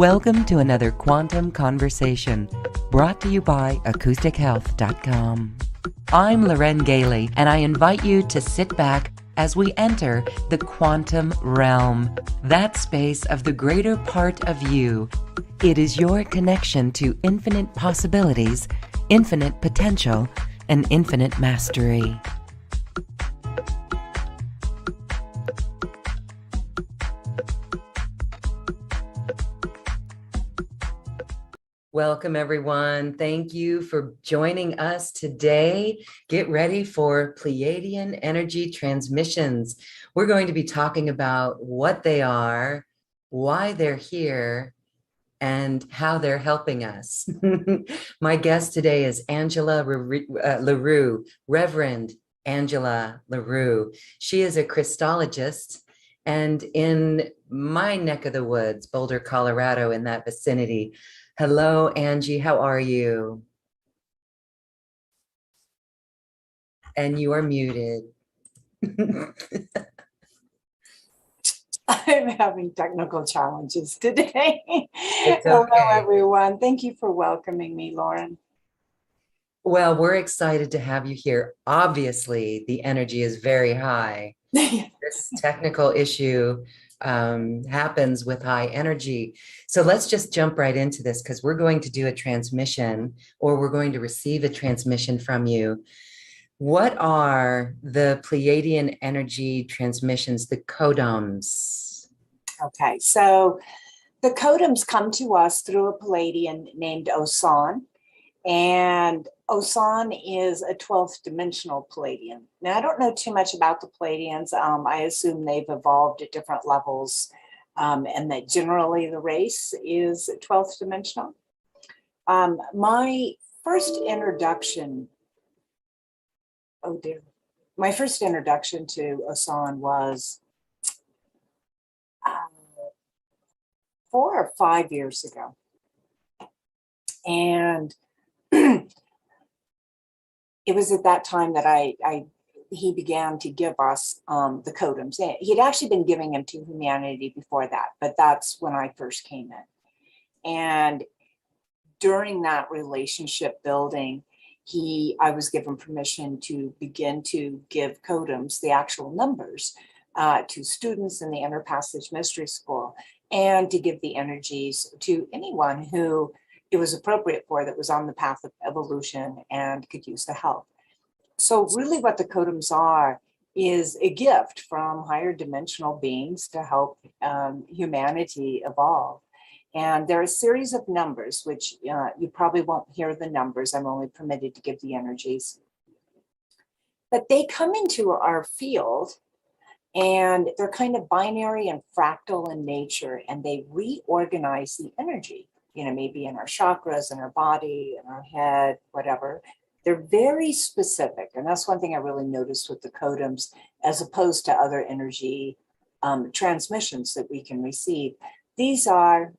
Welcome to another Quantum Conversation, brought to you by AcousticHealth.com. I'm Loren Gailey, and I invite you to sit back as we enter the quantum realm, that space of the greater part of you. It is your connection to infinite possibilities, infinite potential, and infinite mastery. Welcome, everyone. Thank you for joining us today. Get ready for Pleiadian Energy Transmissions. We're going to be talking about what they are, why they're here, and how they're helping us. My guest today is Angela LaRue, Reverend Angela LaRue. She is a Christologist, and in my neck of the woods, Boulder, Colorado, in that vicinity. Hello, Angie. How are you? And you are muted. I'm having technical challenges today. Hello, everyone. Thank you for welcoming me, Lauren. Well, we're excited to have you here. Obviously, the energy is very high. This technical issue happens with high energy. So let's just jump right into this, because we're going to do a transmission, or we're going to receive a transmission from you. What are the Pleiadian Energy Transmissions, the Codums? Okay, so the Codums come to us through a Pleiadian named Osan, and Osan is a 12th dimensional Pleiadian. Now, I don't know too much about the Pleiadians. I assume they've evolved at different levels, and that generally the race is 12th dimensional. My first introduction to Osan was 4 or 5 years ago. And it was at that time that he began to give us the Codums. He had actually been giving them to humanity before that, but that's when I first came in. And during that relationship building, I was given permission to begin to give Codums, the actual numbers, to students in the Inner Passage Mystery School, and to give the energies to anyone who it was appropriate for, that was on the path of evolution and could use the help. So really what the Codums are is a gift from higher dimensional beings to help humanity evolve. And there are a series of numbers, which you probably won't hear the numbers. I'm only permitted to give the energies. But they come into our field, and they're kind of binary and fractal in nature, and they reorganize the energy, maybe in our chakras, in our body, in our head, whatever. They're very specific. And that's one thing I really noticed with the Codums, as opposed to other energy transmissions that we can receive. These are,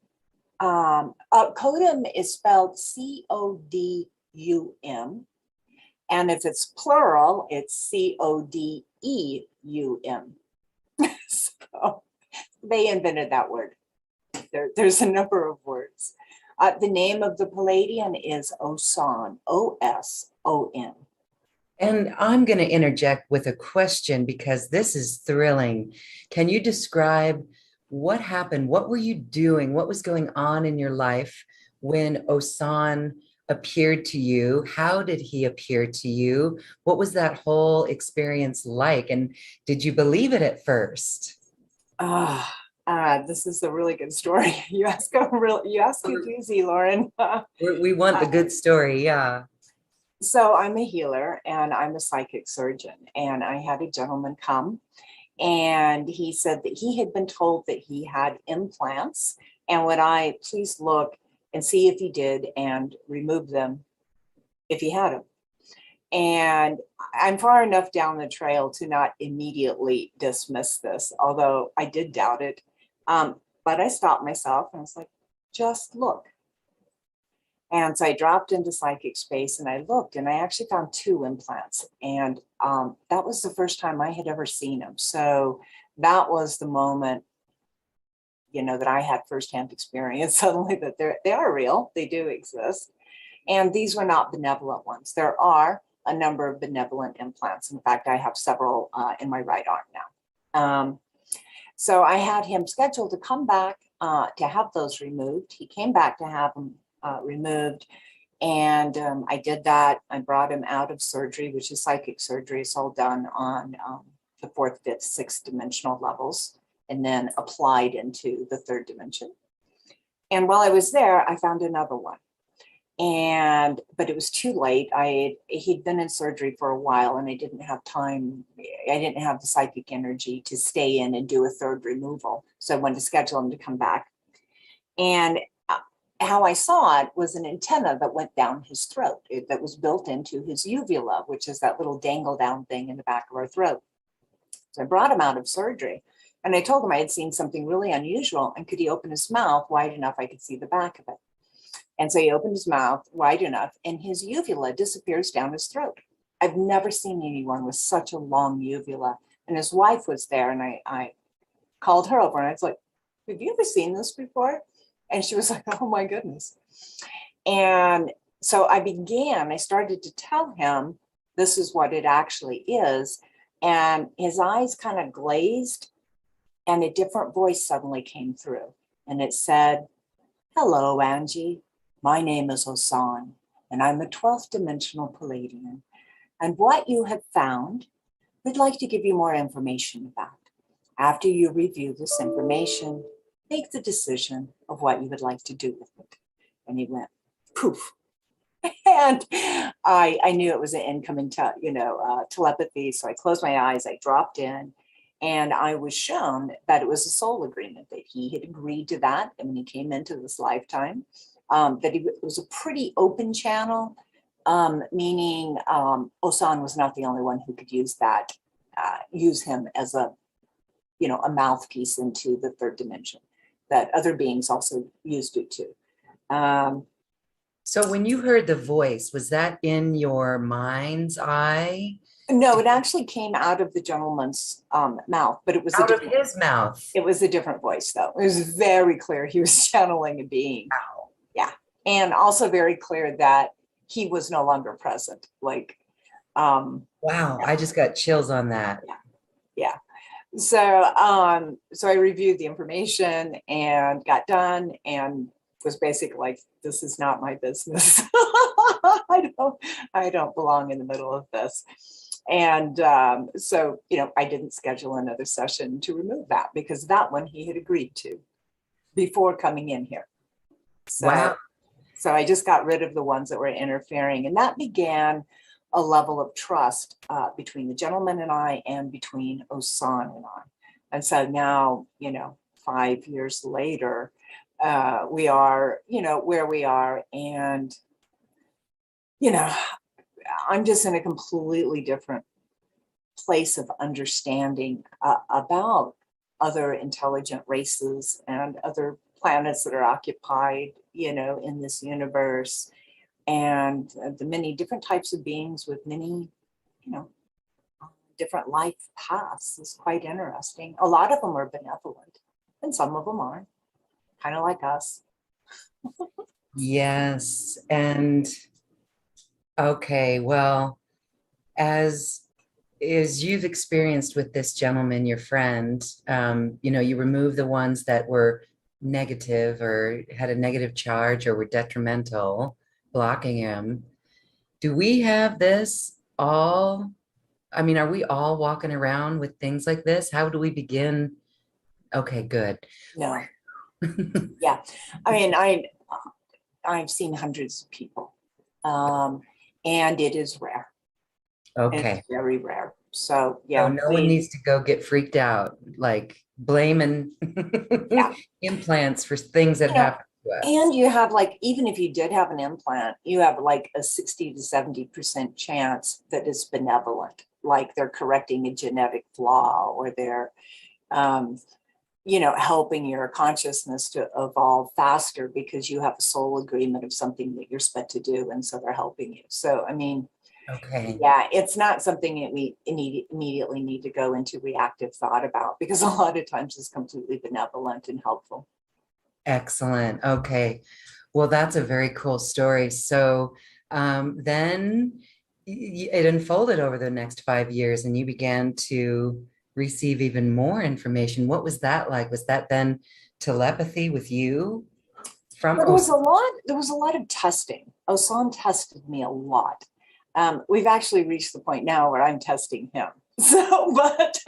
Codum is spelled C-O-D-U-M. And if it's plural, it's C-O-D-E-U-M. So they invented that word. There's a number of words. The name of the Pleiadian is Osan, O-S-O-N. And I'm going to interject with a question, because this is thrilling. Can you describe what happened? What were you doing? What was going on in your life when Osan appeared to you? How did he appear to you? What was that whole experience like? And did you believe it at first? This is a really good story. You ask a doozy, Lauren. We want the good story, yeah. So I'm a healer and I'm a psychic surgeon. And I had a gentleman come, and he said that he had been told that he had implants, and would I please look and see if he did and remove them if he had them. And I'm far enough down the trail to not immediately dismiss this, although I did doubt it. But I stopped myself and I was like, just look. And so I dropped into psychic space and I looked, and I actually found 2 implants. And that was the first time I had ever seen them. So that was the moment that I had firsthand experience suddenly that they are real, they do exist. And these were not benevolent ones. There are a number of benevolent implants. In fact, I have several in my right arm now. So I had him scheduled to come back to have those removed. He came back to have them removed. And I did that. I brought him out of surgery, which is psychic surgery. It's all done on the fourth, fifth, sixth dimensional levels, and then applied into the third dimension. And while I was there, I found another one. But it was too late. He'd been in surgery for a while, and I didn't have time. I didn't have the psychic energy to stay in and do a third removal. So I wanted to schedule him to come back. And how I saw it was an antenna that went down his throat, that was built into his uvula, which is that little dangle down thing in the back of our throat. So I brought him out of surgery, and I told him I had seen something really unusual, and could he open his mouth wide enough I could see the back of it. And so he opened his mouth wide enough, and his uvula disappears down his throat. I've never seen anyone with such a long uvula. And his wife was there, and I called her over, and I was like, have you ever seen this before? And she was like, oh my goodness. And so I started to tell him this is what it actually is. And his eyes kind of glazed, and a different voice suddenly came through. And it said, hello, Angie. My name is Osan, and I'm a 12th dimensional Pleiadian. And what you have found, we'd like to give you more information about. After you review this information, make the decision of what you would like to do with it. And he went, poof. And I knew it was an incoming telepathy. So I closed my eyes, I dropped in, and I was shown that it was a soul agreement, that he had agreed to that. And when he came into this lifetime, that it was a pretty open channel, meaning Osan was not the only one who could use that, use him as a mouthpiece into the third dimension, that other beings also used it too. So when you heard the voice, was that in your mind's eye? No, it actually came out of the gentleman's mouth, but it was out of his mouth. It was a different voice, though. It was very clear he was channeling a being. Wow. Yeah, and also very clear that he was no longer present. Like, wow, yeah. I just got chills on that. Yeah. So, so I reviewed the information and got done, and was basically like, this is not my business. I don't belong in the middle of this. And so, I didn't schedule another session to remove that, because that one he had agreed to before coming in here. So, wow. So I just got rid of the ones that were interfering. And that began a level of trust between the gentleman and I, and between Osan and I. And so now, 5 years later, we are, where we are. And, I'm just in a completely different place of understanding about other intelligent races and other planets that are occupied, in this universe, and the many different types of beings with many, different life paths is quite interesting. A lot of them are benevolent, and some of them aren't, kind of like us. Yes. And okay, well, as you've experienced with this gentleman, your friend, you remove the ones that were negative or had a negative charge or were detrimental, blocking him. Do we have this all? I mean, are we all walking around with things like this? How do we begin? Okay, good. No. Yeah. I mean, I've seen hundreds of people, and it is rare. Okay. It's very rare. So yeah. So no one needs to go get freaked out, like blaming implants for things that happen to us. And you have, like, even if you did have an implant, you have like a 60 to 70% chance that it's benevolent, like they're correcting a genetic flaw, or they're helping your consciousness to evolve faster because you have a soul agreement of something that you're supposed to do. And so they're helping you. So, I mean, Okay. Yeah, it's not something that we immediately need to go into reactive thought about, because a lot of times it's completely benevolent and helpful. Excellent. Okay. Well, that's a very cool story. So then it unfolded over the next 5 years and you began to receive even more information. What was that like? Was that then telepathy with you from But there was a lot of testing. Osan tested me a lot. We've actually reached the point now where I'm testing him. So, but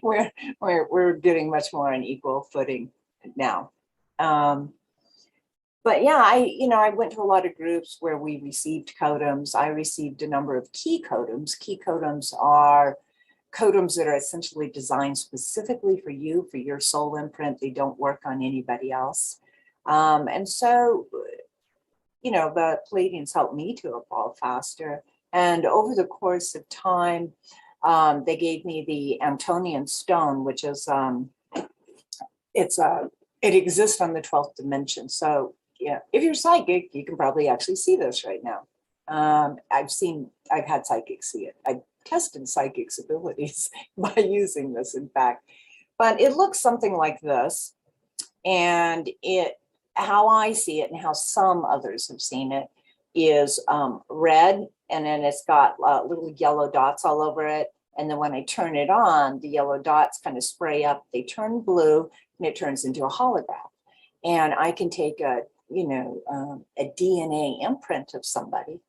we're getting much more on equal footing now. But yeah, I went to a lot of groups where we received codums. I received a number of key codums. Key codums are codums that are essentially designed specifically for you, for your soul imprint. They don't work on anybody else. And so, the Pleiadians helped me to evolve faster. And over the course of time, they gave me the Antonian stone, which is it exists on the 12th dimension. So yeah, if you're psychic, you can probably actually see this right now. I've had psychics see it. I tested psychics' abilities by using this, in fact. But it looks something like this. And how I see it and how some others have seen it is red, and then it's got little yellow dots all over it. And then when I turn it on, the yellow dots kind of spray up, they turn blue, and it turns into a holograph. And I can take a DNA imprint of somebody,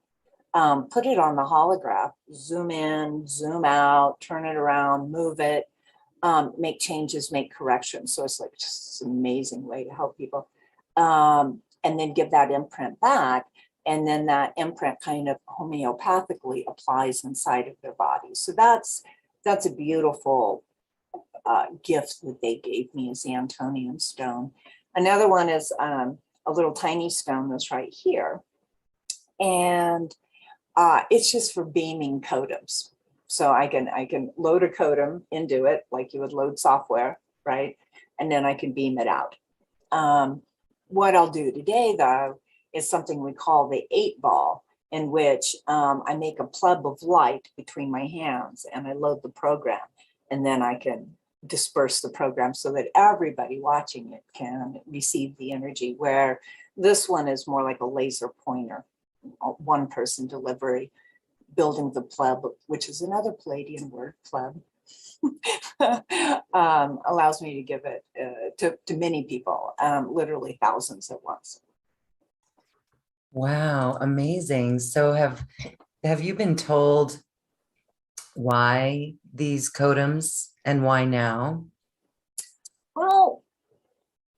put it on the holograph, zoom in, zoom out, turn it around, move it, make changes, make corrections. So it's like just an amazing way to help people. And then give that imprint back. And then that imprint kind of homeopathically applies inside of their body. So that's a beautiful gift that they gave me, is the Antonian stone. Another one is a little tiny stone that's right here. And it's just for beaming codums. So I can load a codum into it like you would load software, right? And then I can beam it out. What I'll do today, though, is something we call the 8-ball, in which I make a pleb of light between my hands and I load the program, and then I can disperse the program so that everybody watching it can receive the energy, where this one is more like a laser pointer, one person delivery, building the pleb, which is another Pleiadian word, pleb. Allows me to give it to many people, literally thousands at once. Wow, amazing. So have you been told why these codums and why now? Well,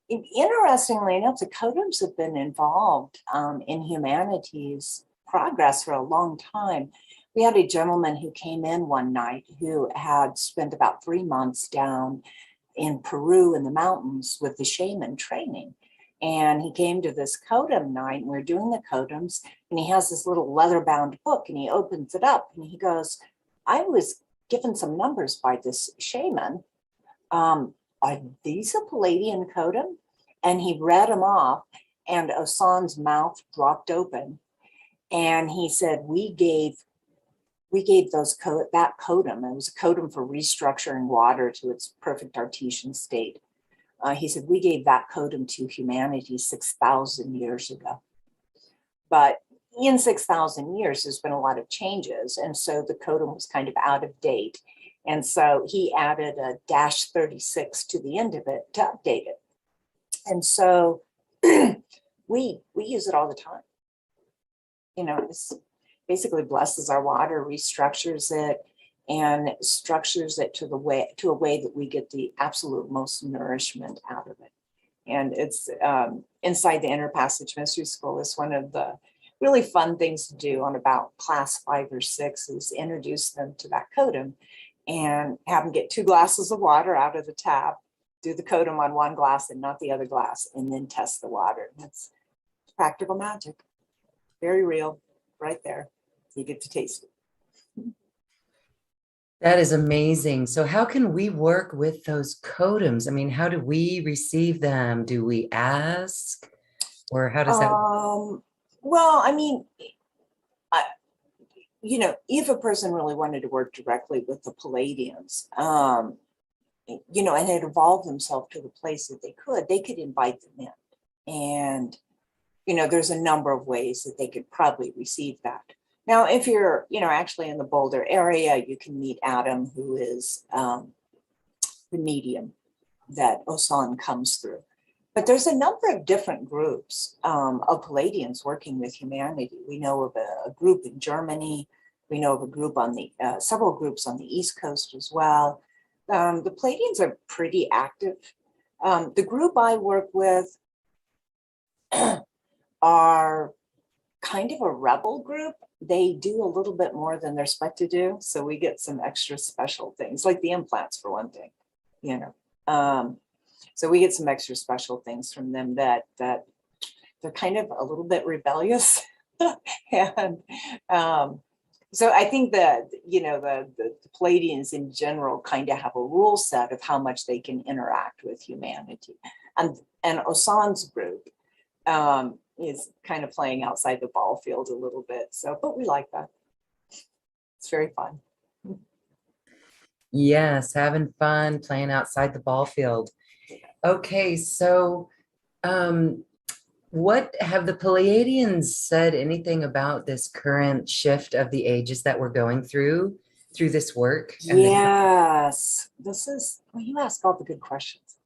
interestingly enough, the codums have been involved in humanity's progress for a long time. We had a gentleman who came in one night who had spent about 3 months down in Peru in the mountains with the shaman training. And he came to this codum night, and we're doing the codums, and he has this little leather-bound book, and he opens it up, and he goes, I was given some numbers by this shaman. Are these a Pleiadian codum? And he read them off, and Osan's mouth dropped open. And he said, we gave that codum. It was a codum for restructuring water to its perfect artesian state. He said, we gave that codum to humanity 6,000 years ago. But in 6,000 years, there's been a lot of changes. And so the codum was kind of out of date. And so he added a -36 to the end of it to update it. And so we use it all the time. It's basically blesses our water, restructures it, and structures it to a way that we get the absolute most nourishment out of it. And it's inside the Inner Passage Mystery School is one of the really fun things to do on about class 5 or 6 is introduce them to that codum and have them get 2 glasses of water out of the tap, do the codum on one glass and not the other glass, and then test the water. It's practical magic, very real, right there. You get to taste it. That is amazing. So how can we work with those codums? I mean, how do we receive them? Do we ask? Or how does that? Well, I mean, if a person really wanted to work directly with the Pleiadians, and had evolved themselves to the place that they could invite them in. And, there's a number of ways that they could probably receive that. Now, if you're, actually in the Boulder area, you can meet Adam, who is the medium that Osan comes through. But there's a number of different groups of Pleiadians working with humanity. We know of a group in Germany. We know of a group on several groups on the East Coast as well. The Pleiadians are pretty active. The group I work with are kind of a rebel group. They do a little bit more than they're supposed to do. So we get some extra special things, like the implants for one thing, So we get some extra special things from them that they're kind of a little bit rebellious. And so I think that, the Pleiadians in general kind of have a rule set of how much they can interact with humanity. And Osan's group is kind of playing outside the ball field a little bit. So, but we like that. It's very fun. Yes, having fun playing outside the ball field. Okay, so what have the Pleiadians said anything about this current shift of the ages that we're going through this work? Yes, you ask all the good questions.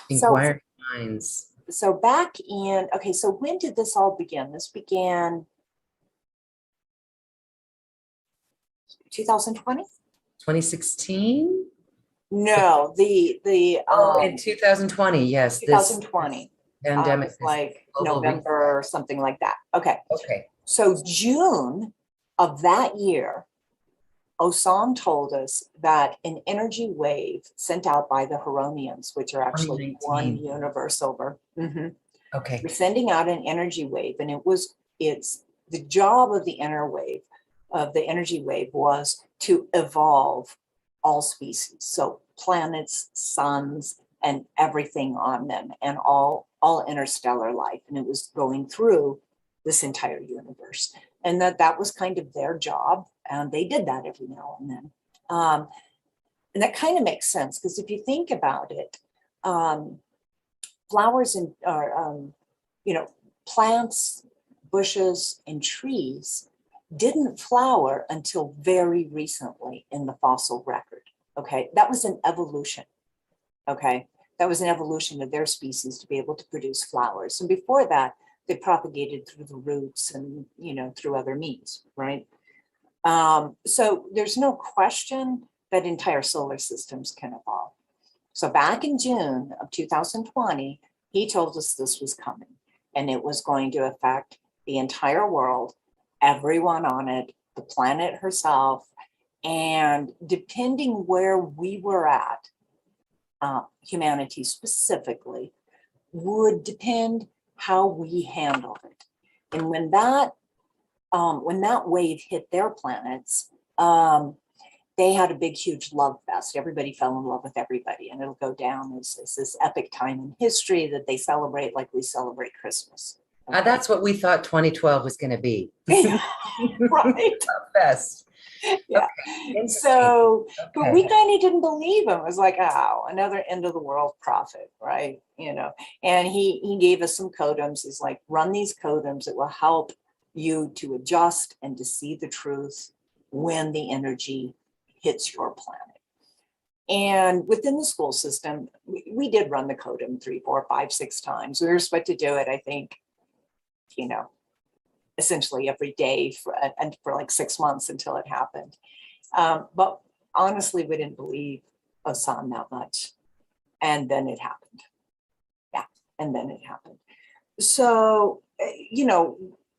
Inquiring minds. So back in, so when did this all begin? This began 2020? 2016? No, in 2020, yes. 2020. Pandemic. Like November or something like that. Okay. Okay. So June of that year, Osan told us that an energy wave sent out by the Huronians, which are actually one universe over. Mm-hmm. Okay. We're sending out an energy wave, and it's the job of the energy wave was to evolve all species. So planets, suns, and everything on them, and all interstellar life. And it was going through this entire universe. And that was kind of their job. And they did that every now and then. And that kind of makes sense, because if you think about it, flowers and plants, bushes, and trees didn't flower until very recently in the fossil record. Okay, that was an evolution. Okay, that was an evolution of their species to be able to produce flowers. And before that, they propagated through the roots and, through other means, right? So there's no question that entire solar systems can evolve. So back in June of 2020, he told us this was coming, and it was going to affect the entire world, everyone on it, the planet herself, and depending where we were at, humanity specifically, would depend how we handle it. And when that wave hit their planets, they had a big, huge love fest. Everybody fell in love with everybody, and it'll go down as this epic time in history that they celebrate like we celebrate Christmas. Okay. That's what we thought 2012 was going to be. Right. Best. Yeah. Okay. So, but we kind of didn't believe him. It was like, oh, another end of the world prophet, right? And he gave us some codums. He's like, run these codums. It will help you to adjust and to see the truth when the energy hits your planet. And within the school system, we did run the codum 3, 4, 5, 6 times. We were supposed to do it, I think, essentially every day for like 6 months until it happened. But honestly, we didn't believe Osan that much. And then it happened. Yeah, and then it happened. So,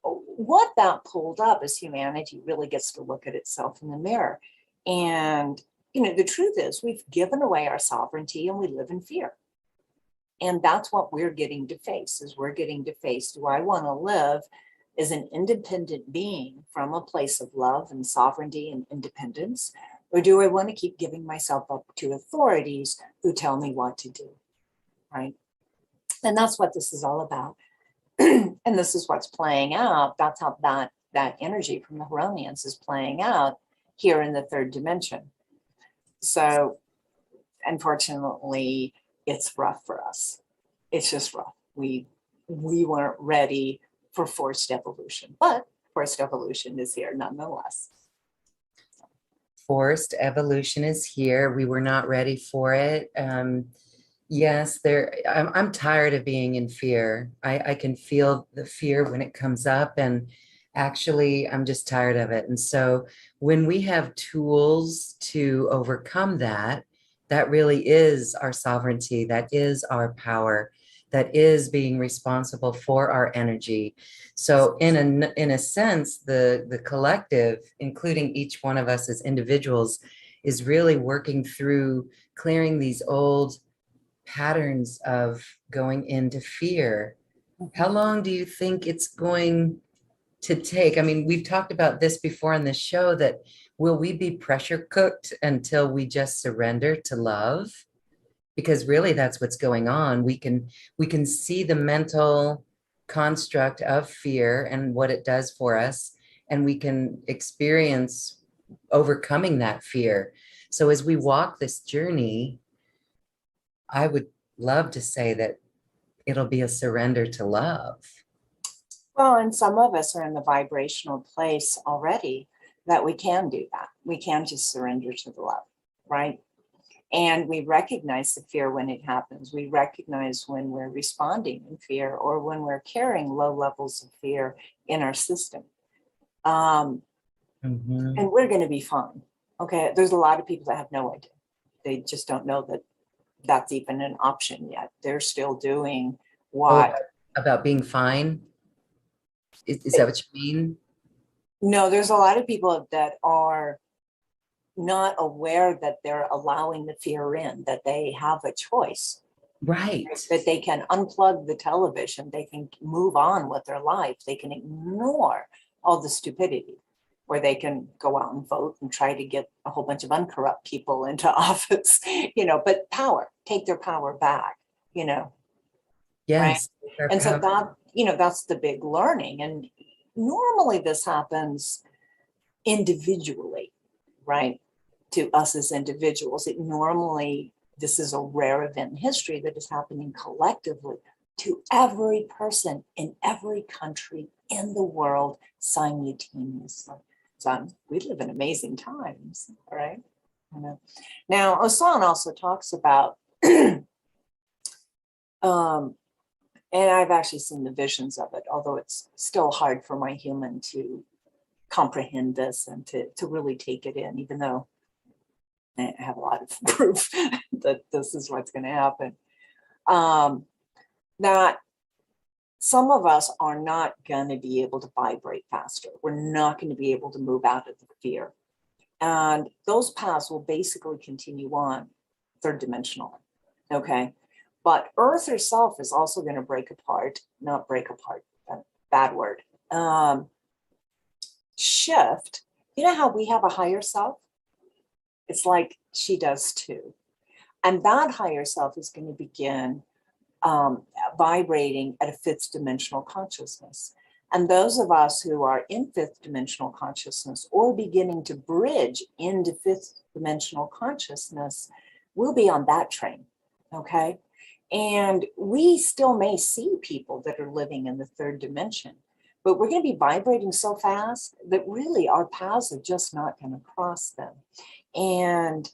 what that pulled up is humanity really gets to look at itself in the mirror. And, the truth is we've given away our sovereignty and we live in fear. And that's what we're getting to face, do I want to live as an independent being from a place of love and sovereignty and independence? Or do I want to keep giving myself up to authorities who tell me what to do, right? And that's what this is all about. And this is what's playing out. That's how that that energy from the Huronians is playing out here in the third dimension. So unfortunately, it's rough for us. It's just rough. We weren't ready for forced evolution, but forced evolution is here nonetheless. Forced evolution is here. We were not ready for it. Yes, I'm tired of being in fear. I can feel the fear when it comes up, and actually I'm just tired of it. And so when we have tools to overcome that, that really is our sovereignty, that is our power, that is being responsible for our energy. So in a sense, the collective, including each one of us as individuals, is really working through clearing these old patterns of going into fear. How long do you think it's going to take? I mean, we've talked about this before on the show, that will we be pressure cooked until we just surrender to love? Because really that's what's going on. We can see the mental construct of fear and what it does for us, and we can experience overcoming that fear. So as we walk this journey, I would love to say that it'll be a surrender to love. Well, and some of us are in the vibrational place already that we can do that. We can just surrender to the love, right? And we recognize the fear when it happens. We recognize when we're responding in fear, or when we're carrying low levels of fear in our system. And we're going to be fine. Okay. There's a lot of people that have no idea. They just don't know that that's even an option yet. They're still doing what? About being fine? Is that what you mean? No, there's a lot of people that are not aware that they're allowing the fear in, that they have a choice. Right. That they can unplug the television, they can move on with their life, they can ignore all the stupidity, or they can go out and vote and try to get a whole bunch of uncorrupt people into office, but take their power back, Yes. Right? And so that's the big learning. And normally this happens individually, right? To us as individuals, this is a rare event in history that is happening collectively to every person in every country in the world simultaneously. So we live in amazing times, all right? Now, Osan also talks about, and I've actually seen the visions of it, although it's still hard for my human to comprehend this and to really take it in, even though I have a lot of proof that this is what's going to happen. That some of us are not going to be able to vibrate faster. We're not going to be able to move out of the fear. And those paths will basically continue on third dimensional. Okay. But Earth herself is also going to not break apart, bad word. Shift. You know how we have a higher self? It's like she does too. And that higher self is going to begin vibrating at a fifth dimensional consciousness. And those of us who are in fifth dimensional consciousness or beginning to bridge into fifth dimensional consciousness will be on that train. Okay. And we still may see people that are living in the third dimension, but we're going to be vibrating so fast that really our paths are just not going to cross them. And,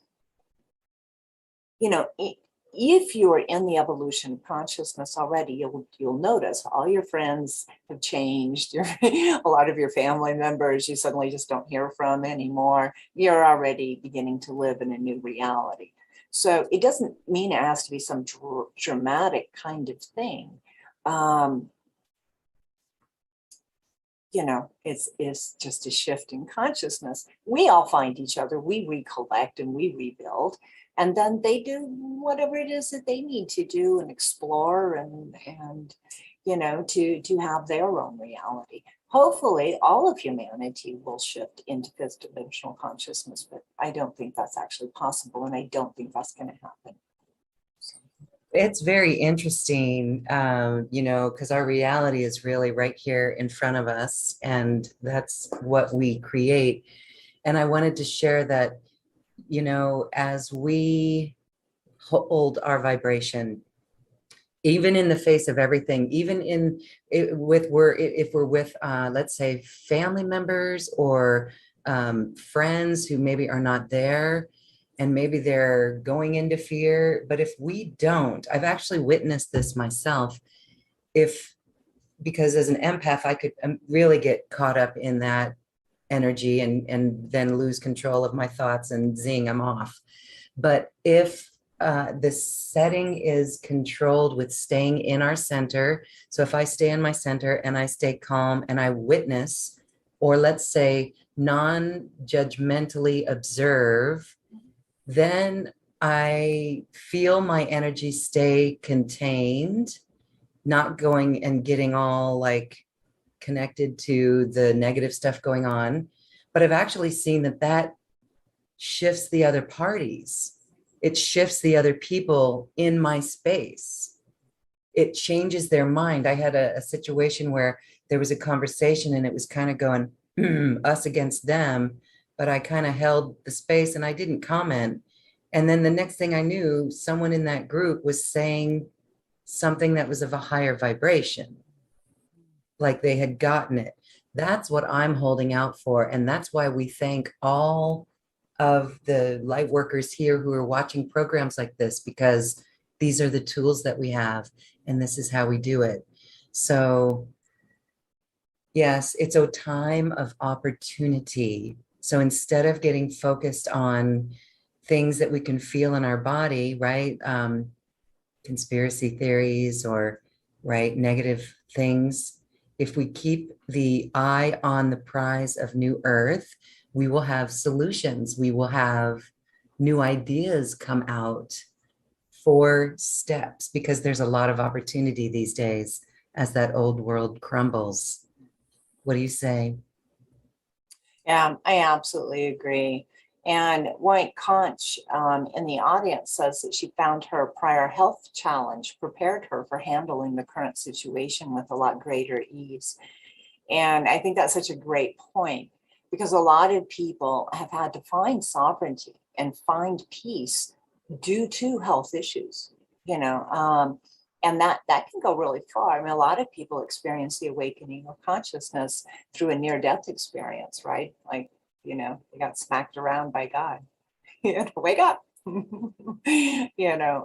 if you are in the evolution of consciousness already, you'll notice all your friends have changed. A lot of your family members you suddenly just don't hear from anymore. You're already beginning to live in a new reality. So it doesn't mean it has to be some dramatic kind of thing. It's just a shift in consciousness. We all find each other, we recollect and we rebuild, and then they do whatever it is that they need to do and explore and to have their own reality. Hopefully all of humanity will shift into fifth dimensional consciousness, but I don't think that's actually possible, and I don't think that's going to happen. It's very interesting, because our reality is really right here in front of us, and that's what we create. And I wanted to share that, as we hold our vibration, even in the face of everything, even in if we're with, let's say, family members or friends who maybe are not there, and maybe they're going into fear. But if we don't, I've actually witnessed this myself. If Because as an empath, I could really get caught up in that energy and then lose control of my thoughts and zing, I'm off. But if the setting is controlled with staying in our center, so if I stay in my center and I stay calm and I witness, or let's say non-judgmentally observe, then I feel my energy stay contained, not going and getting all like connected to the negative stuff going on. But I've actually seen that shifts the other parties. It shifts the other people in my space. It changes their mind. I had a situation where there was a conversation and it was kind of going us against them, but I kind of held the space and I didn't comment. And then the next thing I knew, someone in that group was saying something that was of a higher vibration, like they had gotten it. That's what I'm holding out for. And that's why we thank all of the light workers here who are watching programs like this, because these are the tools that we have, and this is how we do it. So yes, it's a time of opportunity. So instead of getting focused on things that we can feel in our body, right? Conspiracy theories or, right, negative things. If we keep the eye on the prize of new earth, we will have solutions. We will have new ideas come out for steps, because there's a lot of opportunity these days as that old world crumbles. What do you say? Yeah, I absolutely agree. And White Conch in the audience says that she found her prior health challenge prepared her for handling the current situation with a lot greater ease. And I think that's such a great point, because a lot of people have had to find sovereignty and find peace due to health issues, and that can go really far. I mean, a lot of people experience the awakening of consciousness through a near-death experience, right? Like, they got smacked around by God. Wake up.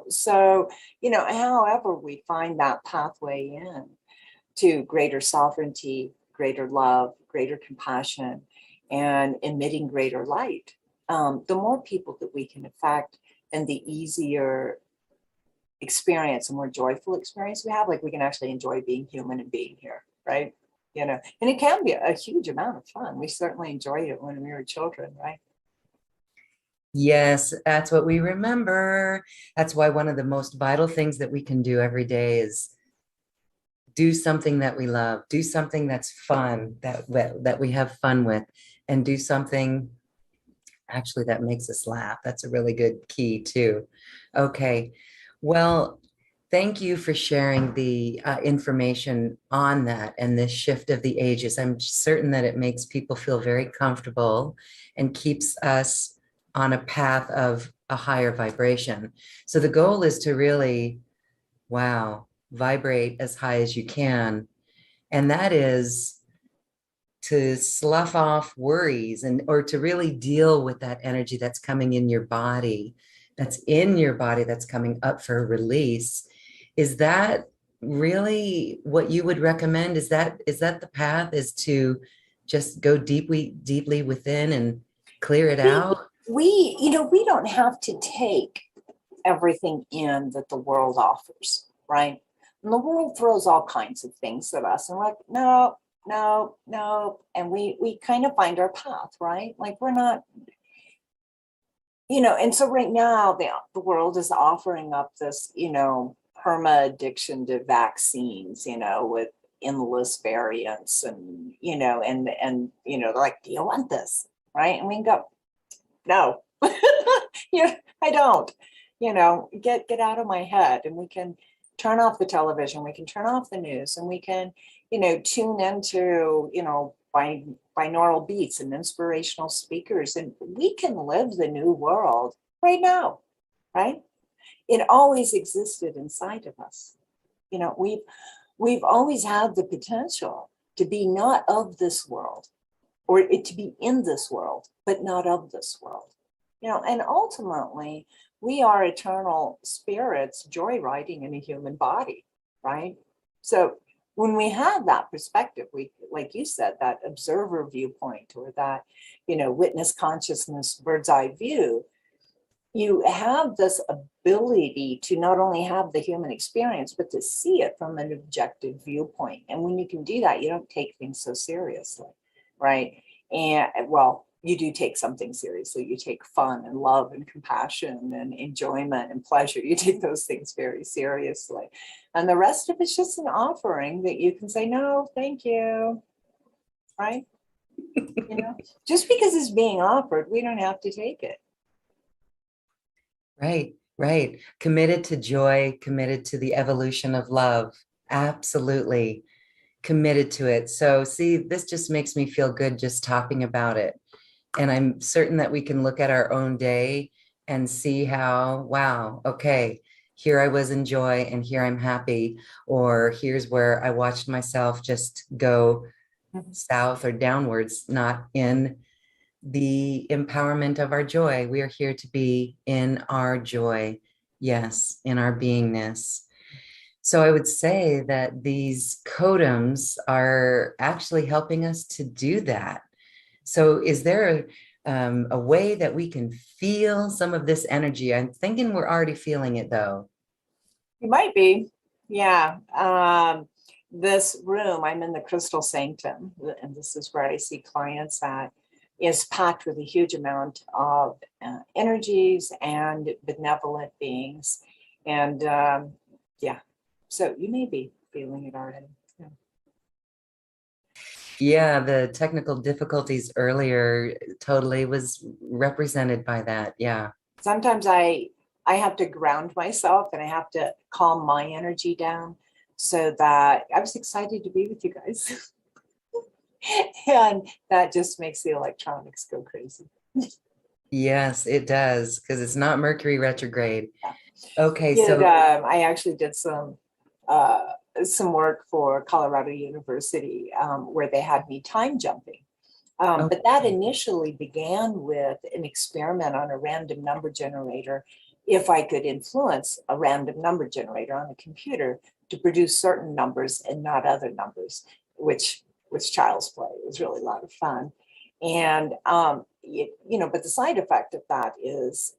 So, however we find that pathway in to greater sovereignty, greater love, greater compassion, and emitting greater light, the more people that we can affect, and the easier experience, a more joyful experience we have. Like, we can actually enjoy being human and being here, right? And it can be a huge amount of fun. We certainly enjoyed it when we were children, right? Yes, that's what we remember. That's why one of the most vital things that we can do every day is do something that we love, do something that's fun, that we have fun with, and do something actually that makes us laugh. That's a really good key too. Okay, well, thank you for sharing the information on that and this shift of the ages. I'm certain that it makes people feel very comfortable and keeps us on a path of a higher vibration. So the goal is to really, wow, vibrate as high as you can. And that is to slough off worries, and or to really deal with that energy that's coming in your body, that's coming up for release. Is that really what you would recommend? Is that the path, is to just go deeply within and clear it out? We don't have to take everything in that the world offers, right? And the world throws all kinds of things at us, and we're like, no, no, no. And we kind of find our path, right? Like, we're not, and so right now the world is offering up this, perma addiction to vaccines, with endless variants, and they're like, do you want this? Right? And we can go, no, I don't. get out of my head, and we can turn off the television, we can turn off the news, and we can, tune into, binaural beats and inspirational speakers, and we can live the new world right now, right? It always existed inside of us. We've always had the potential to be not of this world, or it to be in this world, but not of this world. And ultimately, we are eternal spirits joyriding in a human body, right? So when we have that perspective, we, like you said, that observer viewpoint, or that, witness consciousness, bird's eye view, you have this ability to not only have the human experience, but to see it from an objective viewpoint. And when you can do that, you don't take things so seriously, right? And well, you do take something seriously. You take fun and love and compassion and enjoyment and pleasure. You take those things very seriously. And the rest of it's just an offering that you can say, no, thank you, right? Just because it's being offered, we don't have to take it. Right. Committed to joy, committed to the evolution of love. Absolutely committed to it. So see, this just makes me feel good just talking about it. And I'm certain that we can look at our own day and see how, wow, okay, here I was in joy and here I'm happy. Or here's where I watched myself just go south or downwards, not in the empowerment of our joy. We are here to be in our joy. Yes, in our beingness. So I would say that these codums are actually helping us to do that. So is there a way that we can feel some of this energy? I'm thinking we're already feeling it though. You might be. Yeah. This room, I'm in the crystal sanctum, and this is where I see clients at, is packed with a huge amount of energies and benevolent beings. And yeah, so you may be feeling it already. Yeah, the technical difficulties earlier totally was represented by that. Yeah. Sometimes I have to ground myself, and I have to calm my energy down, so that I was excited to be with you guys. And that just makes the electronics go crazy. Yes, it does, because it's not Mercury retrograde. Yeah. Okay, so I actually did some work for Colorado University, where they had me time jumping. But that initially began with an experiment on a random number generator. If I could influence a random number generator on a computer to produce certain numbers and not other numbers, which was child's play. It was really a lot of fun. And, but the side effect of that is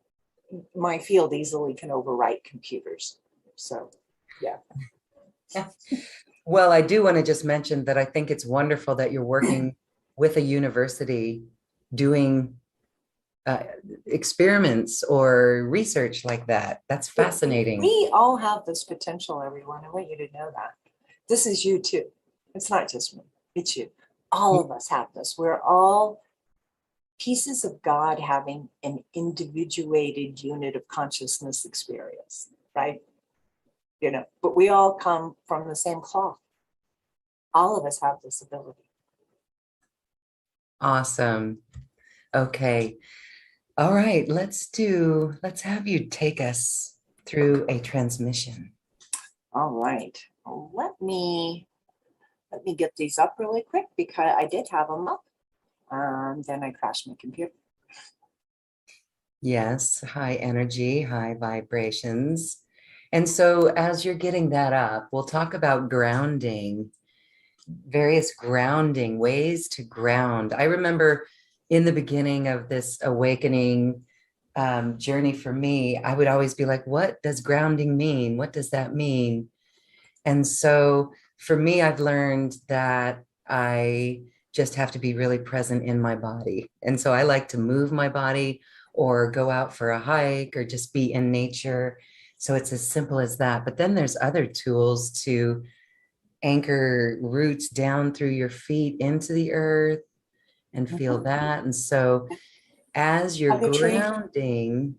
my field easily can overwrite computers. So, yeah. Well, I do want to just mention that I think it's wonderful that you're working with a university doing experiments or research like that. That's fascinating. We all have this potential, everyone. I want you to know that. This is you too. It's not just me, it's you. All of us have this. We're all pieces of God having an individuated unit of consciousness experience, right? But we all come from the same cloth. All of us have this ability. Awesome. Okay. All right, let's have you take us through a transmission. All right. Well, let me get these up really quick, because I did have them up. Then I crashed my computer. Yes, high energy, high vibrations. And so as you're getting that up, we'll talk about grounding, various grounding ways to ground. I remember in the beginning of this awakening journey for me, I would always be like, what does grounding mean? What does that mean? And so for me, I've learned that I just have to be really present in my body. And so I like to move my body or go out for a hike or just be in nature. So it's as simple as that. But then there's other tools to anchor roots down through your feet into the earth and feel that. And so as you're grounding,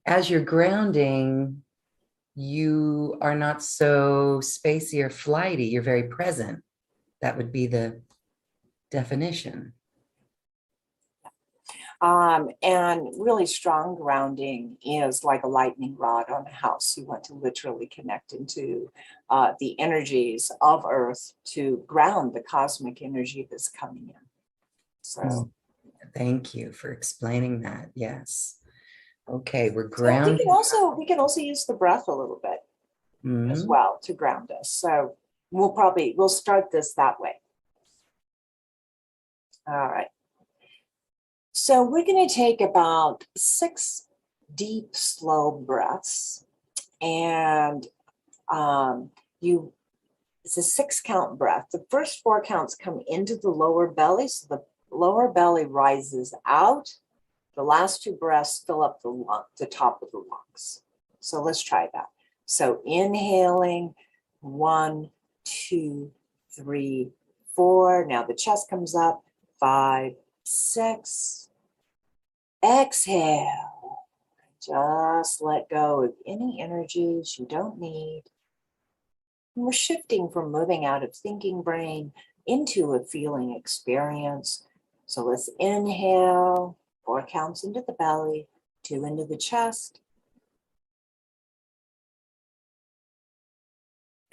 as you're grounding, you are not so spacey or flighty. You're very present. That would be the definition. And really strong grounding is like a lightning rod on a house. You want to literally connect into the energies of Earth to ground the cosmic energy that's coming in. So thank you for explaining that. Yes. Okay, we're so grounding. we can also use the breath a little bit as well to ground us. So we'll start this that way. All right. So we're going to take about 6 deep, slow breaths, and it's a 6-count breath. The first 4 counts come into the lower belly, so the lower belly rises out. The last 2 breaths fill up the top of the lungs. So let's try that. So inhaling, 1, 2, 3, 4. Now the chest comes up, 5, 6. Exhale. Just let go of any energies you don't need. And we're shifting from moving out of thinking brain into a feeling experience. So let's inhale, 4 counts into the belly, 2 into the chest.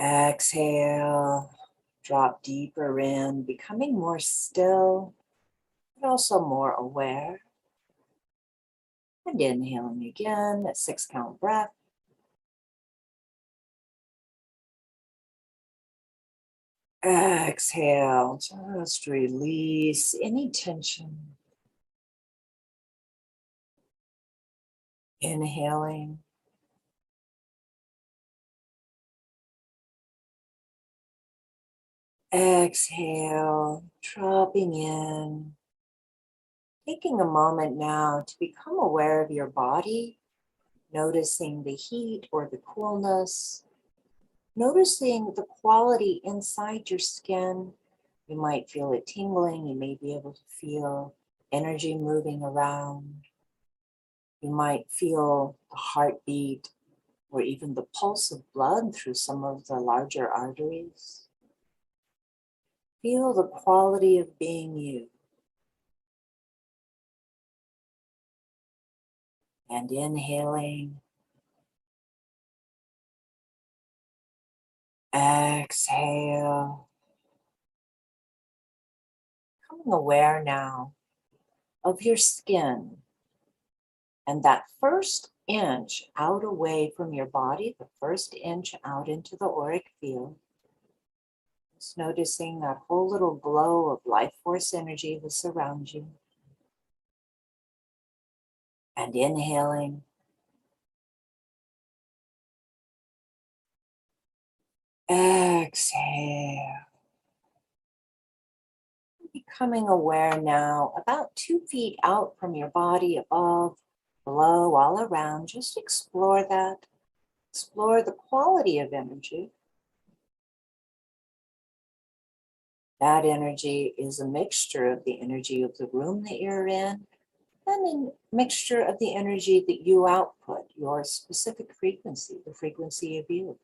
Exhale, drop deeper in, becoming more still, but also more aware. And inhaling again, that 6-count breath. Exhale, just release any tension. Inhaling. Exhale, dropping in. Taking a moment now to become aware of your body, noticing the heat or the coolness, noticing the quality inside your skin. You might feel it tingling. You may be able to feel energy moving around. You might feel the heartbeat or even the pulse of blood through some of the larger arteries. Feel the quality of being you. And inhaling. Exhale. Becoming aware now of your skin and that first inch out away from your body, the first inch out into the auric field. Just noticing that whole little glow of life force energy that surrounds you. And inhaling. Exhale. Becoming aware now, about 2 feet out from your body, above, below, all around. Just explore that. Explore the quality of energy. That energy is a mixture of the energy of the room that you're in and a mixture of the energy that you output, your specific frequency, the frequency of you.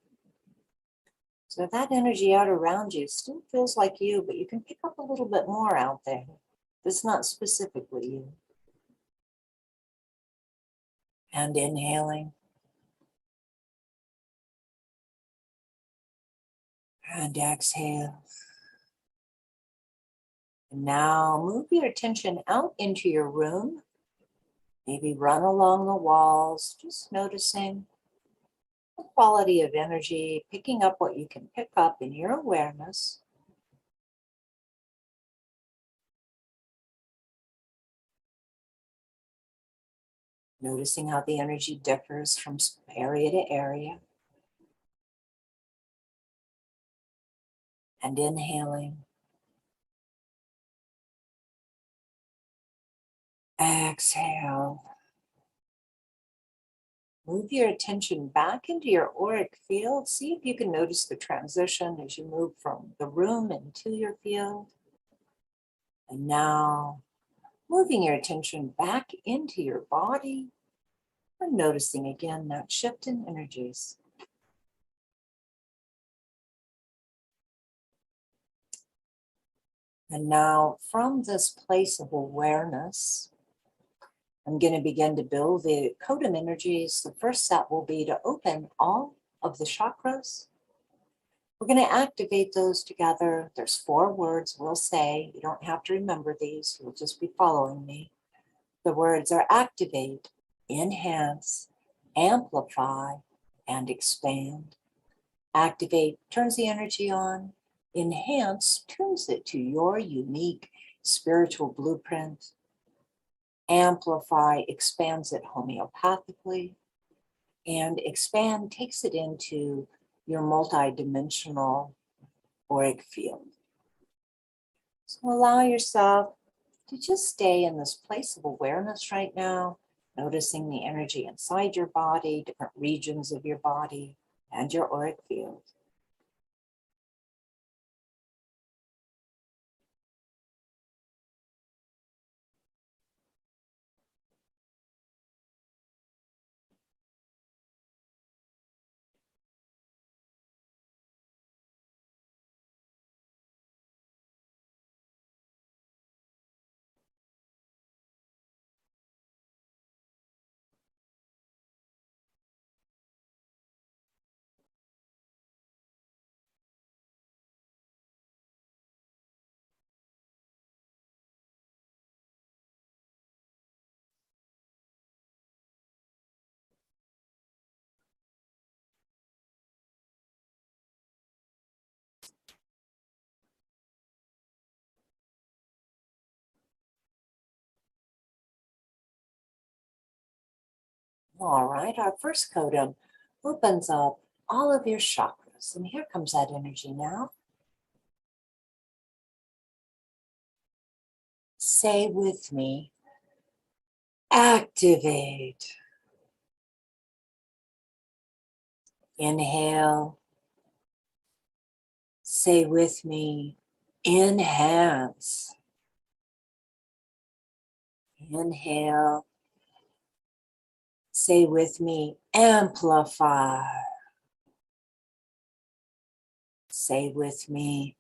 So that energy out around you still feels like you, but you can pick up a little bit more out there that's not specifically you. And inhaling. And exhale. And now move your attention out into your room. Maybe run along the walls, just noticing the quality of energy, picking up what you can pick up in your awareness. Noticing how the energy differs from area to area. And inhaling. Exhale. Move your attention back into your auric field. See if you can notice the transition as you move from the room into your field. And now moving your attention back into your body. We're noticing again that shift in energies. And now from this place of awareness, I'm going to begin to build the Codum energies. The first step will be to open all of the chakras. We're going to activate those together. There's 4 words we'll say. You don't have to remember these. You'll just be following me. The words are activate, enhance, amplify, and expand. Activate turns the energy on. Enhance tunes it to your unique spiritual blueprint. Amplify expands it homeopathically. And expand takes it into your multidimensional auric field. So allow yourself to just stay in this place of awareness right now, noticing the energy inside your body, different regions of your body, and your auric field. All right, our first codum opens up all of your chakras. And here comes that energy now. Say with me, activate. Inhale. Say with me, enhance. Inhale. Say with me, amplify. Say with me,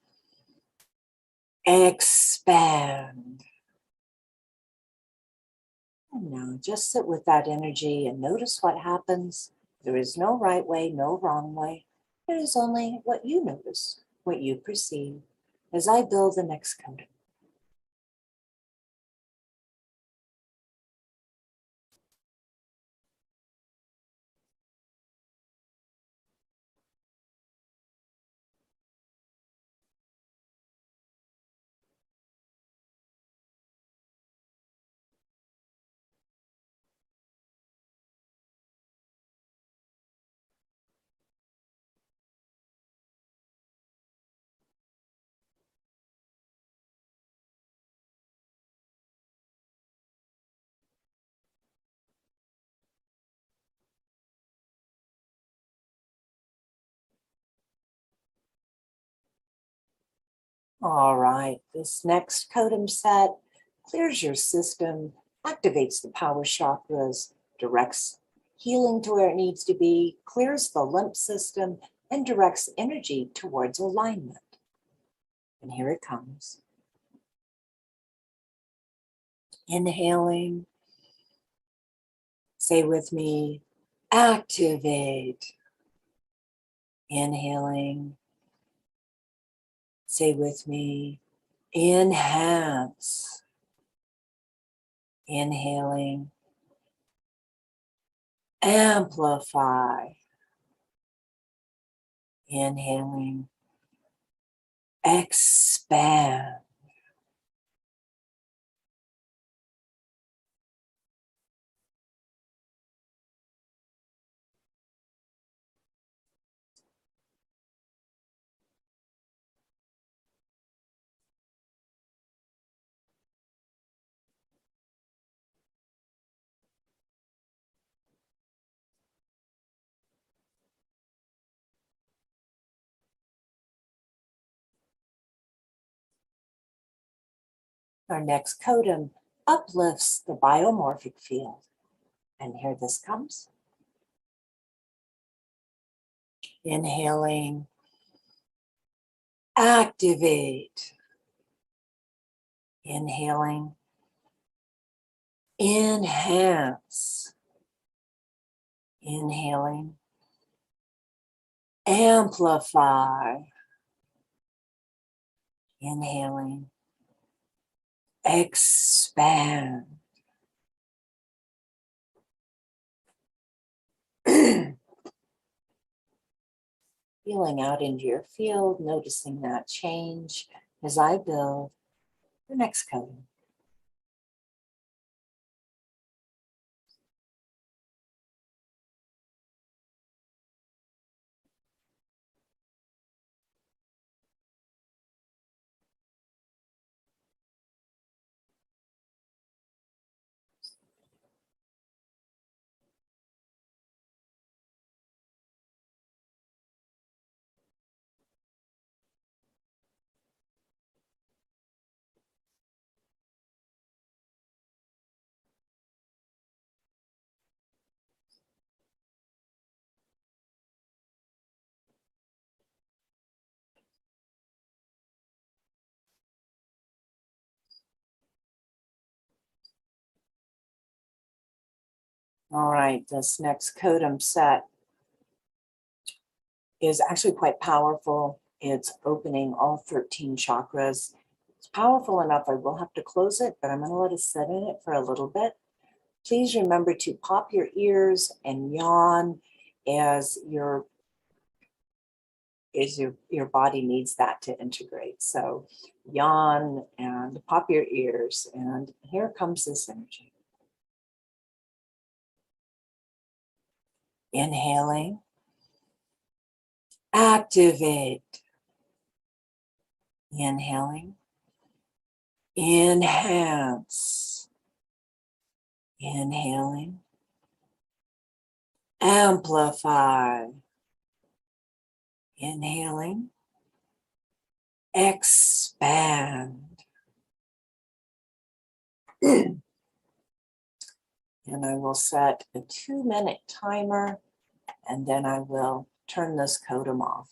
expand. And now just sit with that energy and notice what happens. There is no right way, no wrong way. There is only what you notice, what you perceive, as I build the next codum. All right, this next codum set clears your system, activates the power chakras, directs healing to where it needs to be, clears the lymph system, and directs energy towards alignment. And here it comes. Inhaling. Say with me, activate. Inhaling. Say with me, enhance. Inhaling. Amplify. Inhaling. Expand. Our next codum uplifts the biomorphic field And here this comes. Inhaling, activate. Inhaling, enhance. Inhaling, amplify. Inhaling, expand. Feeling out into your field, noticing that change as I build the next coding. All right, this next codum set is actually quite powerful. It's opening all 13 chakras. It's powerful enough, I will have to close it, but I'm going to let it sit in it for a little bit. Please remember to pop your ears and yawn as your body needs that to integrate. So yawn and pop your ears, and here comes this energy. Inhaling, activate. Inhaling, enhance. Inhaling, amplify. Inhaling, expand. And I will set a 2-minute timer, and then I will turn this codum off.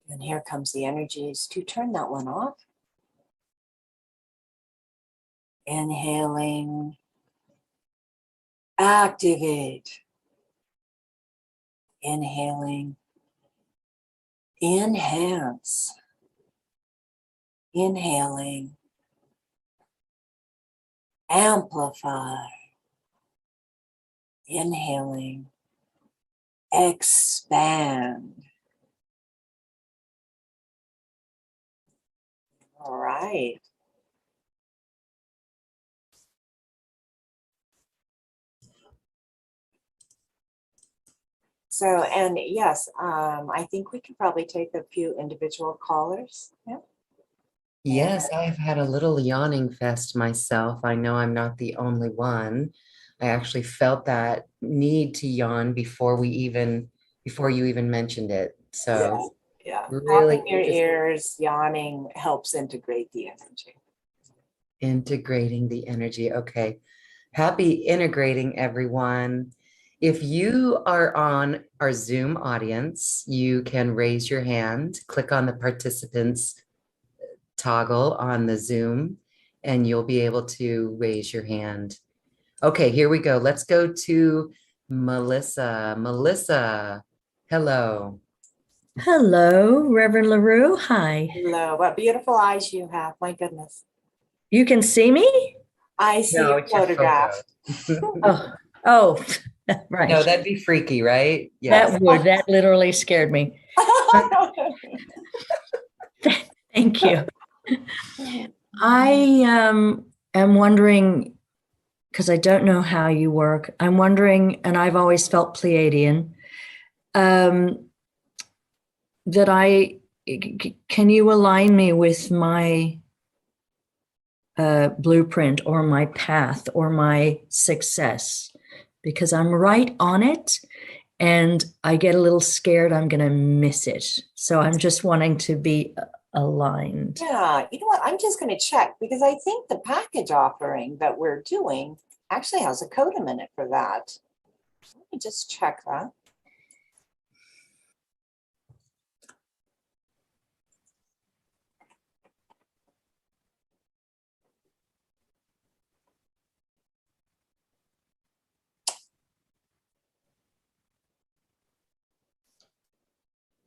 And here comes the energies to turn that one off. Inhaling, activate. Inhaling, enhance. Inhaling, amplify. Inhaling, expand. All right. So, and yes, I think we could probably take a few individual callers. Yeah. Yes, I've had a little yawning fest myself. I know I'm not the only one. I actually felt that need to yawn before you even mentioned it. Yeah. So Yeah. really Popping your ears, yawning helps integrate the energy. integrating the energy. Okay. Happy integrating, everyone. If you are on our Zoom audience, you can raise your hand, click on the participants toggle on the Zoom, and you'll be able to raise your hand. Okay, here we go. Let's go to Melissa. Melissa, hello. Hello, Reverend LaRue. Hi. Hello, what beautiful eyes you have. My goodness. You can see me? I see No, your it's your photograph. Oh, oh, right. No, that'd be freaky, right? Yes. That literally scared me. Thank you. I am wondering, because I don't know how you work, I'm wondering, and I've always felt Pleiadian, that can you align me with my blueprint or my path or my success? Because I'm right on it and I get a little scared I'm going to miss it. So I'm just wanting to be aligned. Yeah, you know what? I'm just going to check because I think the package offering that we're doing actually has a codum in it for that. Let me just check that.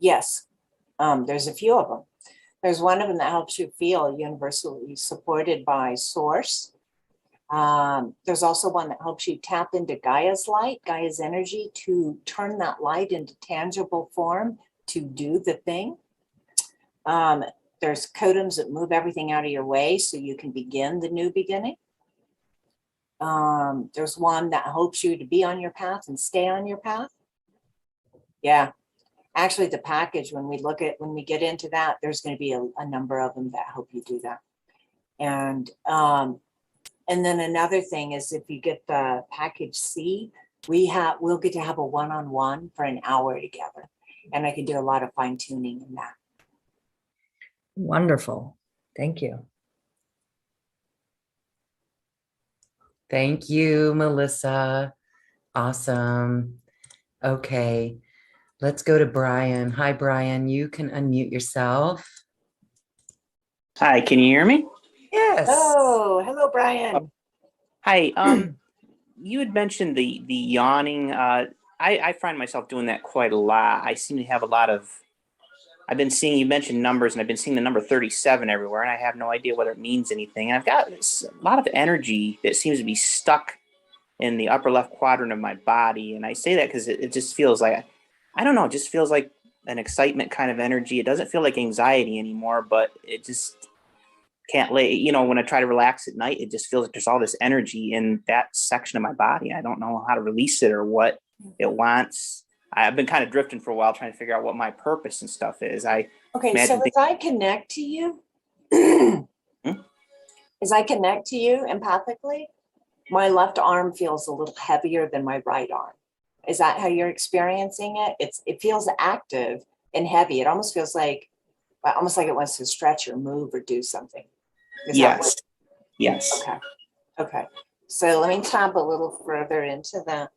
Yes, there's a few of them. There's one of them that helps you feel universally supported by source. There's also one that helps you tap into Gaia's light, Gaia's energy, to turn that light into tangible form to do the thing. There's codums that move everything out of your way so you can begin the new beginning. There's one that helps you to be on your path and stay on your path. Yeah. Actually, the package, when we get into that, there's going to be a number of them that help you do that. And then another thing is if you get the package C, we'll get to have a one-on-one for an hour together. And I can do a lot of fine tuning in that. Wonderful. Thank you. Thank you, Melissa. Awesome. Okay, let's go to Brian. Hi, Brian. You can unmute yourself. Hi, can you hear me? Yes. Oh, hello, Brian. Hi. You had mentioned the yawning. I find myself doing that quite a lot. I seem to have a lot of. I've been seeing you mentioned numbers, and I've been seeing the number 37 everywhere, and I have no idea whether it means anything. And I've got a lot of energy that seems to be stuck in the upper left quadrant of my body, and I say that because it just feels like, I don't know, it just feels like an excitement kind of energy. It doesn't feel like anxiety anymore, but it just can't lay, when I try to relax at night, it just feels like there's all this energy in that section of my body. I don't know how to release it or what it wants. I've been kind of drifting for a while trying to figure out what my purpose and stuff is. Okay, so as I connect to you, as I connect to you empathically, my left arm feels a little heavier than my right arm. Is that how you're experiencing it? It feels active and heavy. It almost feels like it wants to stretch or move or do something. Yes. Yes. Okay. So let me tap a little further into that.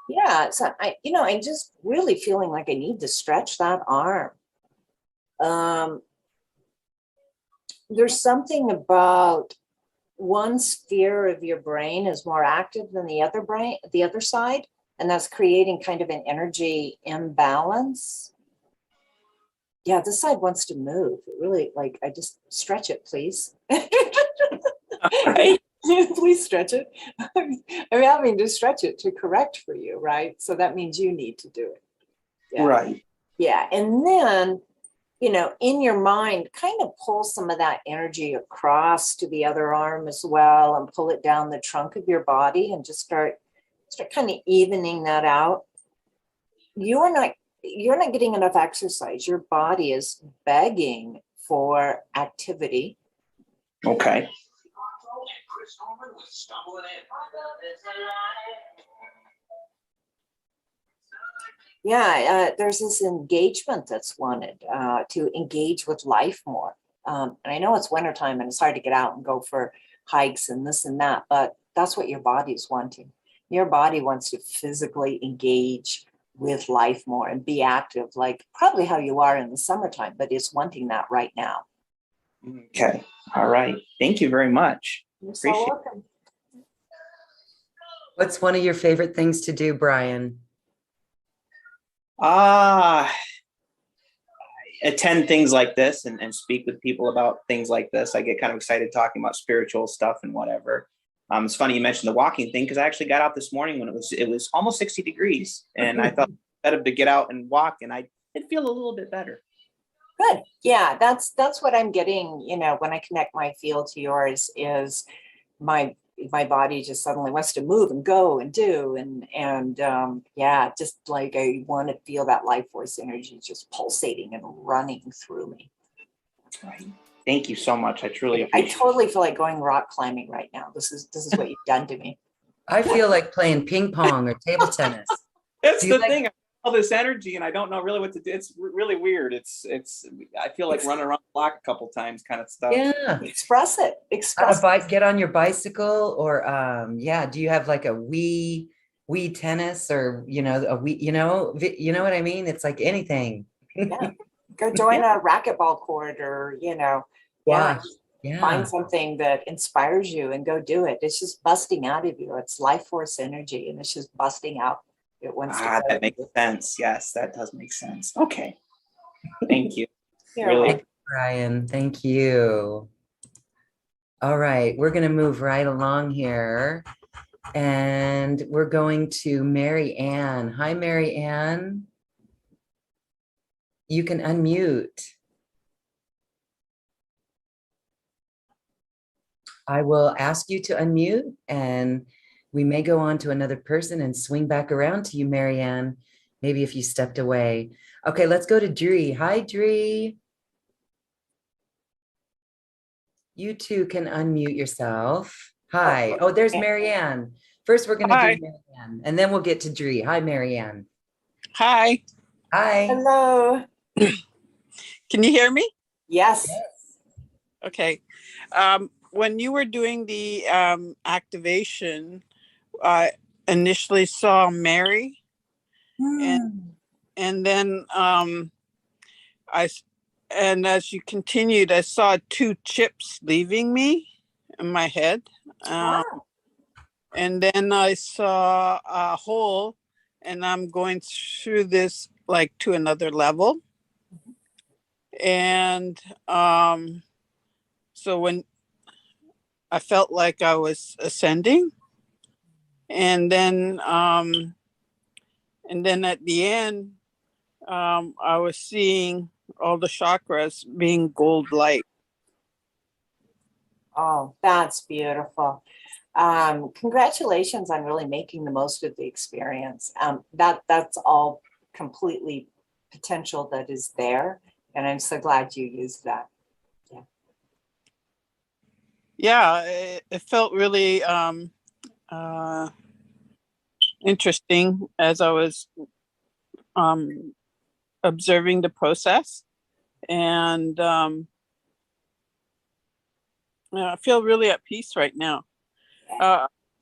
Yeah, so I'm just really feeling like I need to stretch that arm. There's something about one sphere of your brain is more active than the other side, and that's creating kind of an energy imbalance. Yeah, this side wants to move. It really, like, I just stretch it, please. Right. Please stretch it. I'm having to stretch it to correct for you, right? So that means you need to do it. Yeah. Right. Yeah. And then, in your mind, kind of pull some of that energy across to the other arm as well, and pull it down the trunk of your body, and just start kind of evening that out. You're not getting enough exercise. Your body is begging for activity. Okay. Yeah, there's this engagement that's wanted, to engage with life more. And I know it's wintertime and it's hard to get out and go for hikes and this and that, but that's what your body's wanting. Your body wants to physically engage with life more and be active, like probably how you are in the summertime, but it's wanting that right now. Okay. All right. Thank you very much. You're so welcome. What's one of your favorite things to do, Brian? Attend things like this and speak with people about things like this. I get kind of excited talking about spiritual stuff and whatever. It's funny you mentioned the walking thing, because I actually got out this morning when it was almost 60 degrees, and I thought better to get out and walk, and I did feel a little bit better. Good. Yeah, that's what I'm getting, when I connect my field to yours, is my body just suddenly wants to move and go and do. And yeah, just like I want to feel that life force energy just pulsating and running through me. Right. Thank you so much. I truly appreciate it. I totally feel like going rock climbing right now. This is what you've done to me. I feel like playing ping pong or table tennis. That's the thing. All this energy, and I don't know really what to do. It's really weird. I feel like running around the block a couple times, kind of stuff. Yeah. Express it. Get on your bicycle, or do you have like a Wii tennis, or a Wii, you know what I mean? It's like anything. Yeah. Go join a racquetball court, or find something that inspires you and go do it. It's just busting out of you. It's life force energy, and it's just busting out. It wants to that makes sense. Yes, that does make sense. Okay. Thank you. Really. Thank you, Brian. Thank you. All right, we're going to move right along here, and we're going to Mary Ann. Hi, Mary Ann. You can unmute. I will ask you to unmute, and we may go on to another person and swing back around to you, Mary Ann, maybe if you stepped away. Okay, let's go to Dree. Hi, Dree. You too can unmute yourself. Hi. Oh, there's Mary Ann. First, we're going to do Mary Ann, and then we'll get to Dree. Hi, Mary Ann. Hi. Hi. Hello. Can you hear me? Yes. Okay. When you were doing the activation, I initially saw Mary, and then and as you continued, I saw two chips leaving me in my head. And then I saw a hole, and I'm going through this like to another level. And so when I felt like I was ascending, and then at the end, I was seeing all the chakras being gold light. Oh, that's beautiful. Congratulations on really making the most of the experience. That's all completely potential that is there. And I'm so glad you used that. Yeah, it felt really interesting as I was observing the process. And I feel really at peace right now.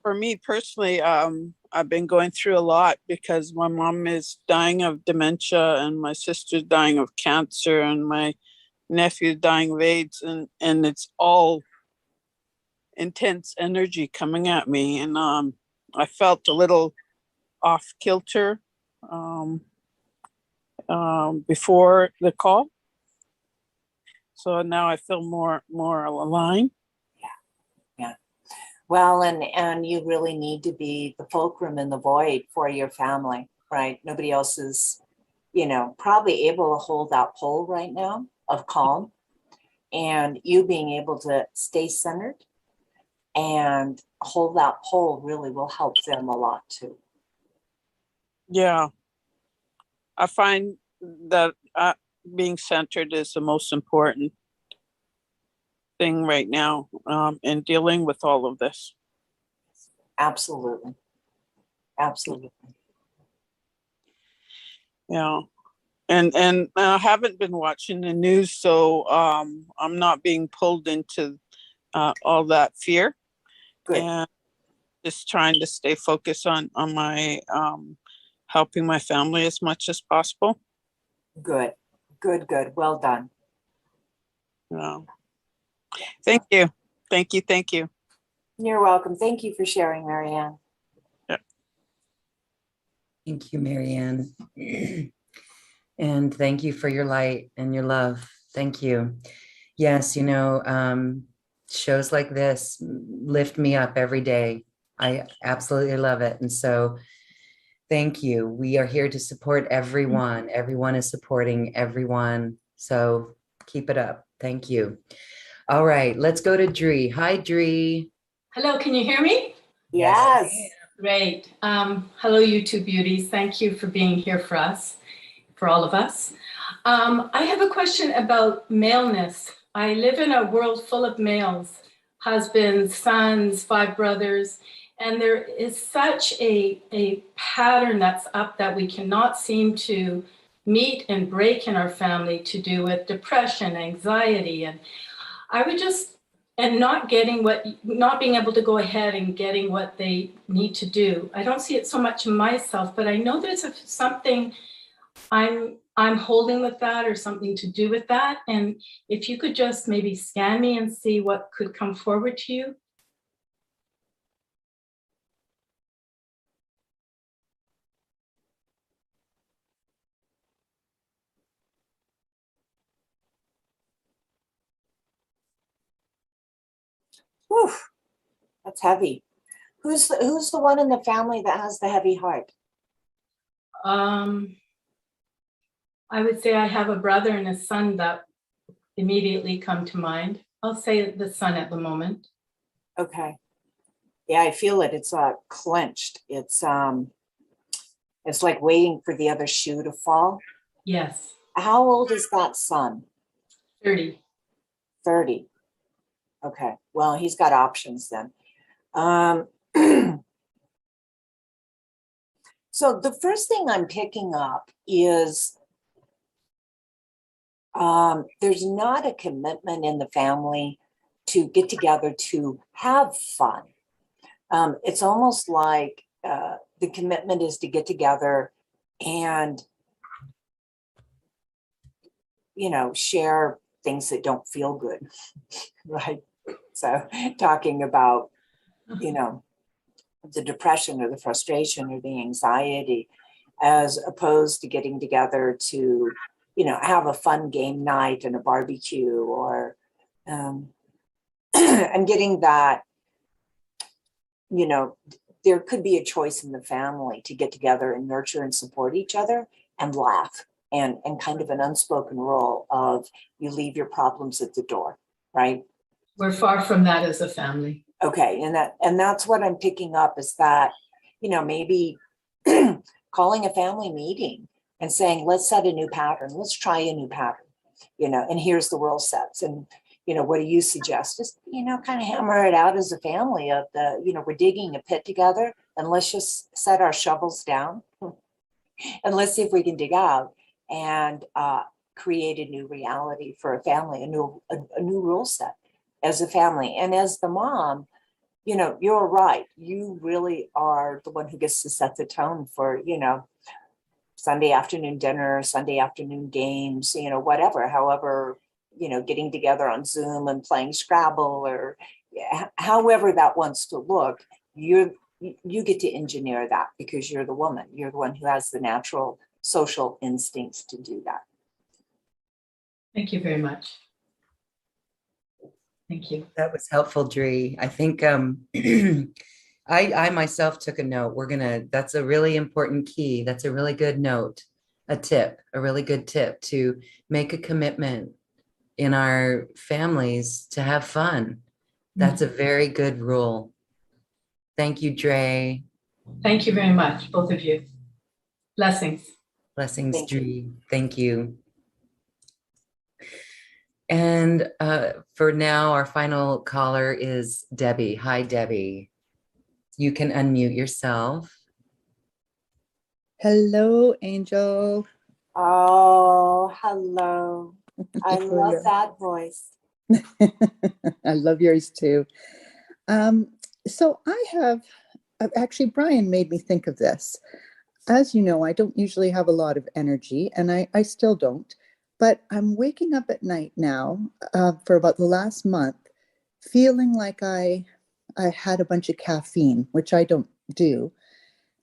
For me personally, I've been going through a lot because my mom is dying of dementia and my sister's dying of cancer and my nephew dying of AIDS, and it's all intense energy coming at me. And I felt a little off kilter before the call. So now I feel more aligned. Yeah. Well, and you really need to be the fulcrum in the void for your family, right? Nobody else is, probably able to hold that pole right now of calm, and you being able to stay centered and hold that pole really will help them a lot too. Yeah. I find that being centered is the most important thing right now in dealing with all of this. Absolutely. Absolutely. Yeah. And I haven't been watching the news, so I'm not being pulled into all that fear. Good. And just trying to stay focused on my helping my family as much as possible. Good. Well done. Yeah. Thank you. Thank you. You're welcome. Thank you for sharing, Marianne. Yeah. Thank you, Marianne. And thank you for your light and your love. Thank you. Yes, shows like this lift me up every day. I absolutely love it. And so thank you. We are here to support everyone. Everyone is supporting everyone. So keep it up. Thank you. All right, let's go to Dree. Hi, Dree. Hello, can you hear me? Yes. Great. Hello, you two beauties. Thank you for being here for us, for all of us. I have a question about maleness. I live in a world full of males, husbands, sons, 5 brothers, and there is such a pattern that's up that we cannot seem to meet and break in our family, to do with depression, anxiety, and I would just, and not being able to go ahead and getting what they need to do. I don't see it so much in myself, but I know there's something I'm holding with that, or something to do with that. And if you could just maybe scan me and see what could come forward to you. Whew, that's heavy. Who's the one in the family that has the heavy heart? I would say I have a brother and a son that immediately come to mind. I'll say the son at the moment. Okay. Yeah, I feel it. It's clenched. It's like waiting for the other shoe to fall. Yes. How old is that son? 30. 30. Okay. Well, he's got options then. So the first thing I'm picking up is there's not a commitment in the family to get together to have fun. It's almost like the commitment is to get together and, share things that don't feel good, right? So talking about, the depression or the frustration or the anxiety, as opposed to getting together to, have a fun game night and a barbecue, or and getting that, there could be a choice in the family to get together and nurture and support each other and laugh, and kind of an unspoken rule of you leave your problems at the door, right? We're far from that as a family. Okay, and that's what I'm picking up, is that, maybe calling a family meeting and saying, let's set a new pattern, let's try a new pattern, and here's the rule sets, and what do you suggest? Just, kind of hammer it out as a family of we're digging a pit together, and let's just set our shovels down and let's see if we can dig out and create a new reality for a family, a new rule set as a family. And as the mom, you know, you're right. You really are the one who gets to set the tone for, you know, Sunday afternoon dinner, Sunday afternoon games, you know, whatever, however, you know, getting together on Zoom and playing Scrabble or however that wants to look, you get to engineer that because you're the woman. You're the one who has the natural social instincts to do that. Thank you very much. Thank you. That was helpful, Dree. I think I myself took a note. That's a really important key. That's a really good note, a really good tip to make a commitment in our families to have fun. That's a very good rule. Thank you, Dre. Thank you very much, both of you. Blessings. Blessings, Thank you. Dree. Thank you. And for now, our final caller is Debbie. Hi, Debbie. You can unmute yourself. Hello, Angel. Oh, hello. I love that voice. I love yours too. So actually, Brian made me think of this. As you know, I don't usually have a lot of energy, and I still don't, but I'm waking up at night now for about the last month, feeling like I had a bunch of caffeine, which I don't do.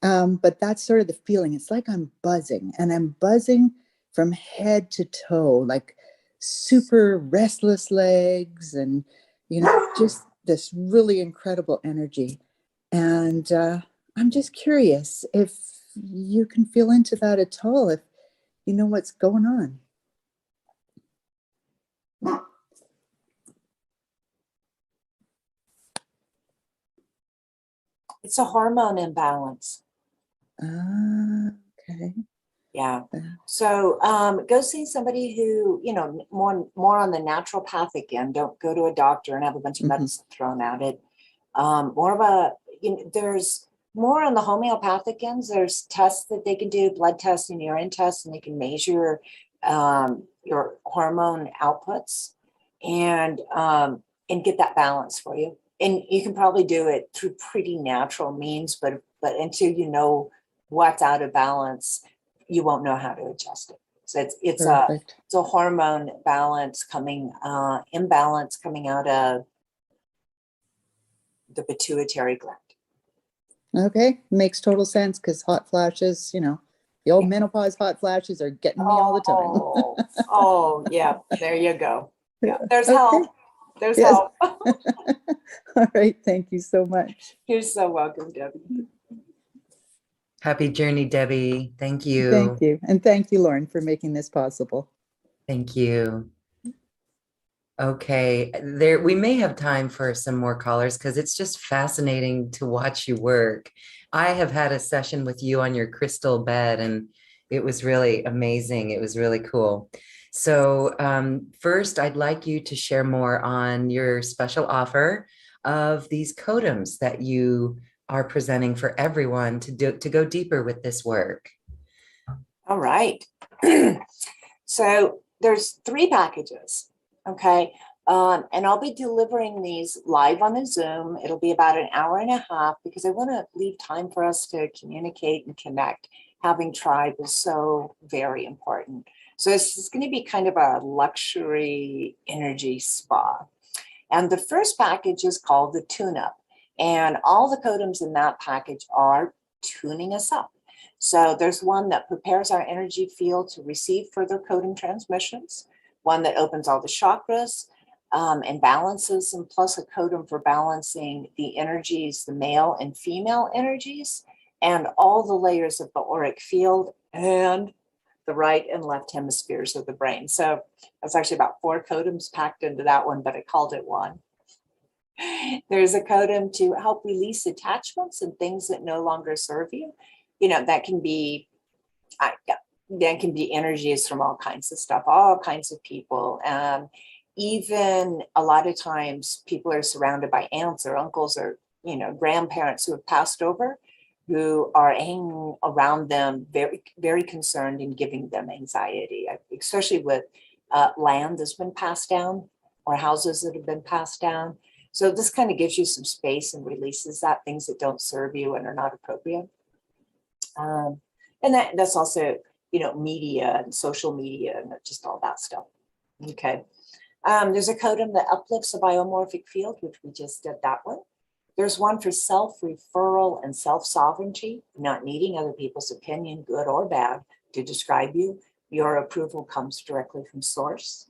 But that's sort of the feeling. It's like I'm buzzing, and I'm buzzing from head to toe, like super restless legs and, you know, just this really incredible energy. And I'm just curious if you can feel into that at all, if you know what's going on. It's a hormone imbalance. Okay. Yeah. So go see somebody who, you know, more on the naturopathic end. Don't go to a doctor and have a bunch of medicine thrown at it. More of a, you know, there's more on the homeopathic ends. There's tests that they can do, blood tests and urine tests, and they can measure your hormone outputs and get that balance for you. And you can probably do it through pretty natural means, but until you know what's out of balance, you won't know how to adjust it. So it's a hormone imbalance coming out of the pituitary gland. Okay, makes total sense, because hot flashes, you know, the old menopause hot flashes are getting me all the time. Oh, yeah, there you go. Yeah, there's Okay. help. There's Yes. help. All right, thank you so much. You're so welcome, Debbie. Happy journey, Debbie. Thank you. Thank you. And thank you, Lauren, for making this possible. Thank you. Okay, we may have time for some more callers because it's just fascinating to watch you work. I have had a session with you on your crystal bed, and it was really amazing. It was really cool. So first, I'd like you to share more on your special offer of these Codums that you are presenting for everyone to go deeper with this work. All right. So there's 3 packages. Okay. And I'll be delivering these live on the Zoom. It'll be about an hour and a half because I want to leave time for us to communicate and connect. Having tribe is so very important. So this is going to be kind of a luxury energy spa. And the first package is called the tune-up. And all the Codums in that package are tuning us up. So there's one that prepares our energy field to receive further Codum transmissions, one that opens all the chakras and balances, and plus a Codum for balancing the energies, the male and female energies, and all the layers of the auric field and the right and left hemispheres of the brain. So that's actually about 4 Codums packed into that one, but I called it one. There's a Codum to help release attachments and things that no longer serve you. You know, that can be energies from all kinds of stuff, all kinds of people. Even a lot of times people are surrounded by aunts or uncles or, you know, grandparents who have passed over, who are hanging around them, very, very concerned and giving them anxiety, especially with land that's been passed down or houses that have been passed down. So this kind of gives you some space and releases that, things that don't serve you and are not appropriate. And that's also, media and social media and just all that stuff. Okay. There's a codum that uplifts a biomorphic field, which we just did that one. There's one for self-referral and self-sovereignty, not needing other people's opinion, good or bad, to describe you. Your approval comes directly from source.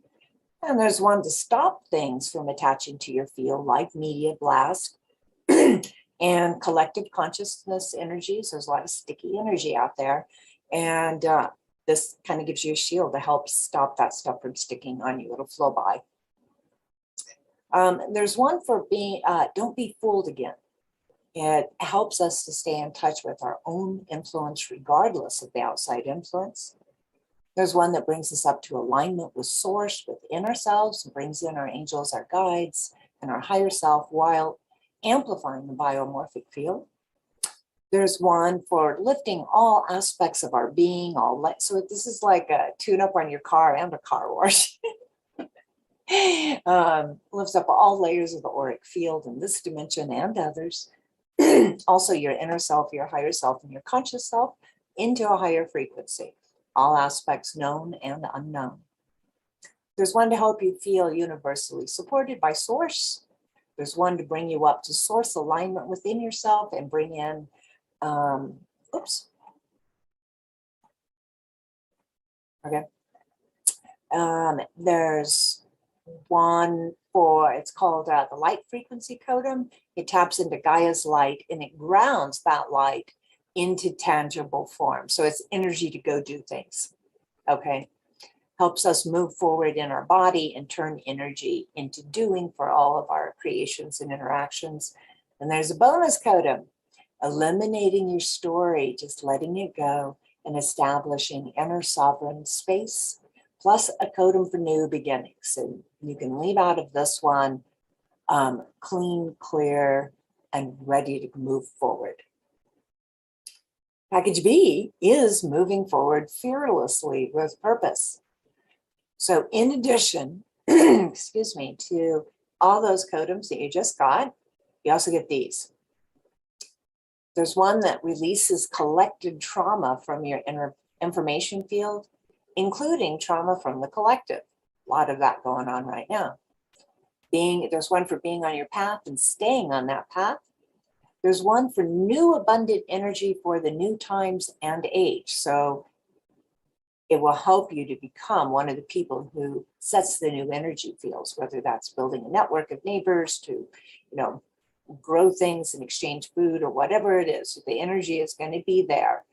And there's one to stop things from attaching to your field, like media blast and collective consciousness energies. There's a lot of sticky energy out there. And this kind of gives you a shield to help stop that stuff from sticking on you. It'll flow by. There's one for being, don't be fooled again. It helps us to stay in touch with our own influence, regardless of the outside influence. There's one that brings us up to alignment with source within ourselves, and brings in our angels, our guides, and our higher self while amplifying the biomorphic field. There's one for lifting all aspects of our being, so this is like a tune-up on your car and a car wash. Lifts up all layers of the auric field in this dimension and others. Also your inner self, your higher self, and your conscious self into a higher frequency, all aspects known and unknown. There's one to help you feel universally supported by source. There's one to bring you up to source alignment within yourself and bring in, there's one for, it's called the light frequency codum. It taps into Gaia's light and it grounds that light into tangible form. So it's energy to go do things. Okay. Helps us move forward in our body and turn energy into doing for all of our creations and interactions. And there's a bonus codum, eliminating your story, just letting it go and establishing inner sovereign space, plus a codum for new beginnings. And you can leave out of this one clean, clear, and ready to move forward. Package B is moving forward fearlessly with purpose. So in addition, excuse me, to all those codums that you just got, you also get these. There's one that releases collected trauma from your inner information field, including trauma from the collective. A lot of that going on right now. There's one for being on your path and staying on that path. There's one for new abundant energy for the new times and age. So it will help you to become one of the people who sets the new energy fields, whether that's building a network of neighbors to, grow things and exchange food or whatever it is. So the energy is going to be there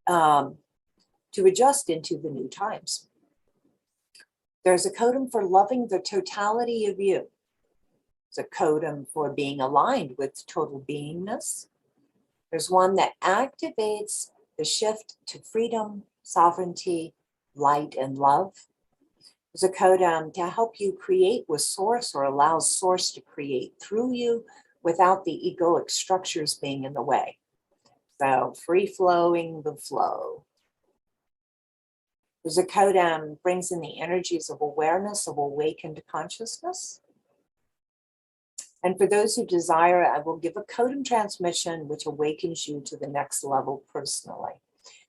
to adjust into the new times. There's a codum for loving the totality of you. It's a codum for being aligned with total beingness. There's one that activates the shift to freedom, sovereignty, light, and love. There's a codum to help you create with source or allows source to create through you without the egoic structures being in the way. So free flowing the flow. There's a codum brings in the energies of awareness of awakened consciousness. And for those who desire, I will give a codum transmission which awakens you to the next level personally.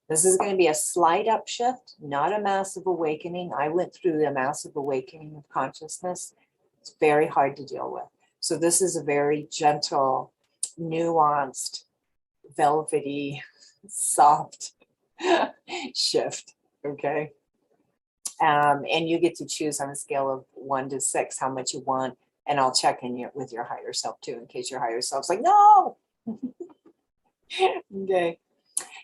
This is going to be a slight upshift, not a massive awakening. I went through a massive awakening of consciousness. It's very hard to deal with. So this is a very gentle, nuanced, velvety, soft shift, okay? And you get to choose on a scale of 1 to 6 how much you want, and I'll check in with your higher self too, in case your higher self's like, no! Okay.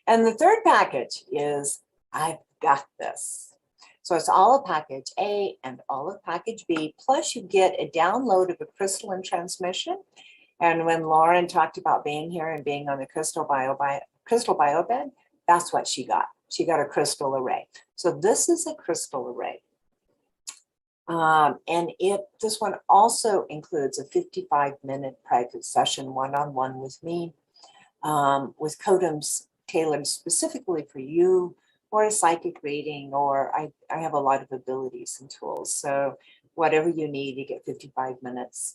And the third package is, I've got this. So it's all of package A and all of package B, plus you get a download of a crystalline transmission. And when Lauren talked about being here and being on the crystal bio bed, that's what she got. She got a crystal array. So this is a crystal array. And this one also includes a 55-minute private session one-on-one with me, with codums tailored specifically for you, or a psychic reading, or I have a lot of abilities and tools. So whatever you need, you get 55 minutes.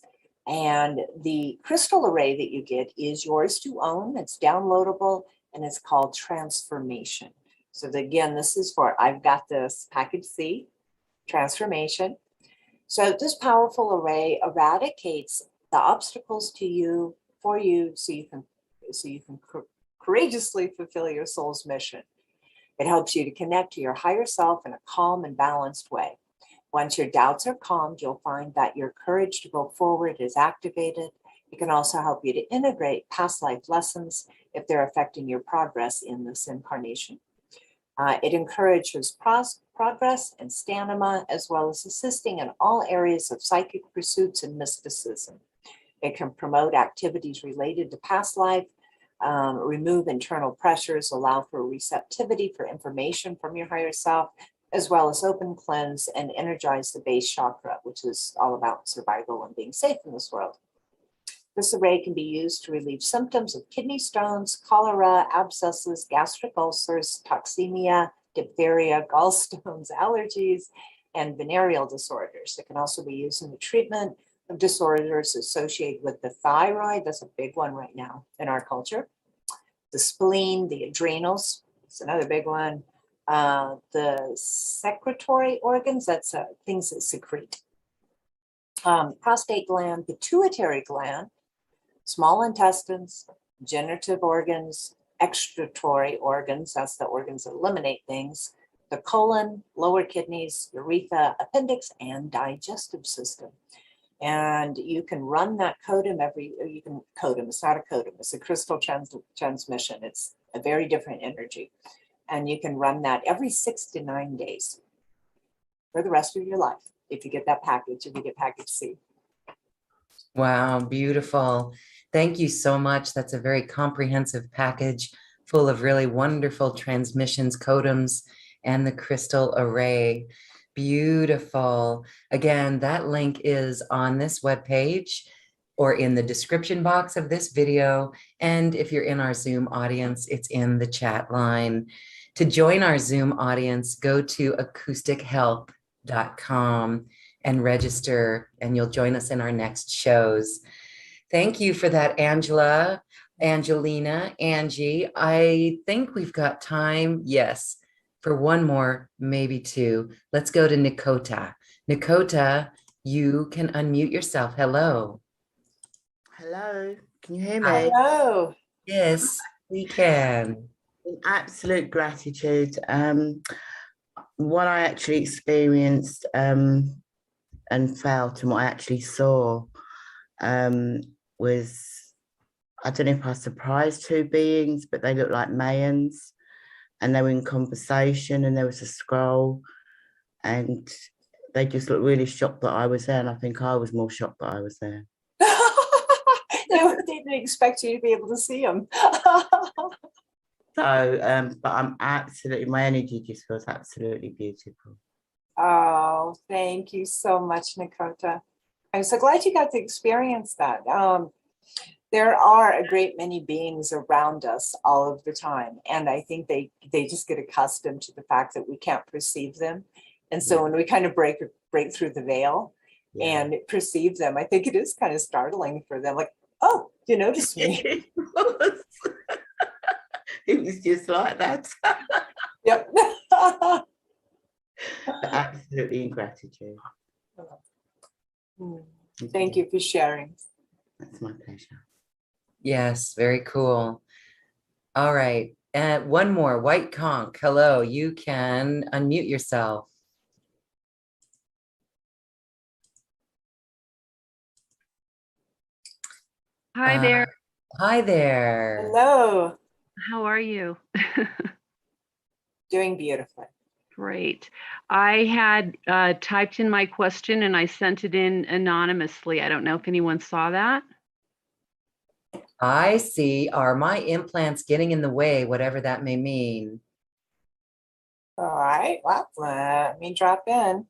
And the crystal array that you get is yours to own. It's downloadable and it's called Transformation. So again, this is for I've got this package C, Transformation. So this powerful array eradicates the obstacles to you for you so you can courageously fulfill your soul's mission. It helps you to connect to your higher self in a calm and balanced way. Once your doubts are calmed, you'll find that your courage to go forward is activated. It can also help you to integrate past life lessons if they're affecting your progress in this incarnation. It encourages progress and stamina, as well as assisting in all areas of psychic pursuits and mysticism. It can promote activities related to past life, remove internal pressures, allow for receptivity for information from your higher self, as well as open, cleanse, and energize the base chakra, which is all about survival and being safe in this world. This array can be used to relieve symptoms of kidney stones, cholera, abscesses, gastric ulcers, toxemia, diphtheria, gallstones, allergies, and venereal disorders. It can also be used in the treatment of disorders associated with the thyroid. That's a big one right now in our culture. The spleen, the adrenals, it's another big one. The secretory organs, that's things that secrete. Prostate gland, pituitary gland, small intestines, generative organs, excretory organs, that's the organs that eliminate things, the colon, lower kidneys, urethra, appendix, and digestive system. And you can run that codum it's not a codum, it's a crystal transmission. It's a very different energy. And you can run that every 6 to 9 days for the rest of your life if you get that package, if you get package C. Wow, beautiful. Thank you so much. That's a very comprehensive package full of really wonderful transmissions, codums, and the crystal array. Beautiful. Again, that link is on this webpage or in the description box of this video. And if you're in our Zoom audience, it's in the chat line. To join our Zoom audience, go to acoustichealth.com and register, and you'll join us in our next shows. Thank you for that, Angela, Angelina, Angie. I think we've got time, yes, for one more, maybe two. Let's go to Nikota. Nikota, you can unmute yourself. Hello. Hello, can you hear me? Hi. Hello. Yes, we can. Absolute gratitude. What I actually experienced and felt and what I actually saw was, I don't know if I surprised two beings, but they looked like Mayans and they were in conversation and there was a scroll and they just looked really shocked that I was there, and I think I was more shocked that I was there. They didn't expect you to be able to see them. So, but I'm absolutely, my energy just feels absolutely beautiful. Oh, thank you so much, Nikota. I'm so glad you got to experience that. There are a great many beings around us all of the time. And I think they just get accustomed to the fact that we can't perceive them. And so when we kind of break through the veil and perceive them, I think it is kind of startling for them. Like, oh, you noticed me. It was just like that. Yep. Absolutely in gratitude. Thank you for sharing. That's my pleasure. Yes, very cool. All right. And one more, White Conch. Hello, you can unmute yourself. Hi there. Hi there. Hello. How are you? Doing beautifully. Great. I had typed in my question and I sent it in anonymously. I don't know if anyone saw that. I see. Are my implants getting in the way, whatever that may mean? All right. Well, let me drop in.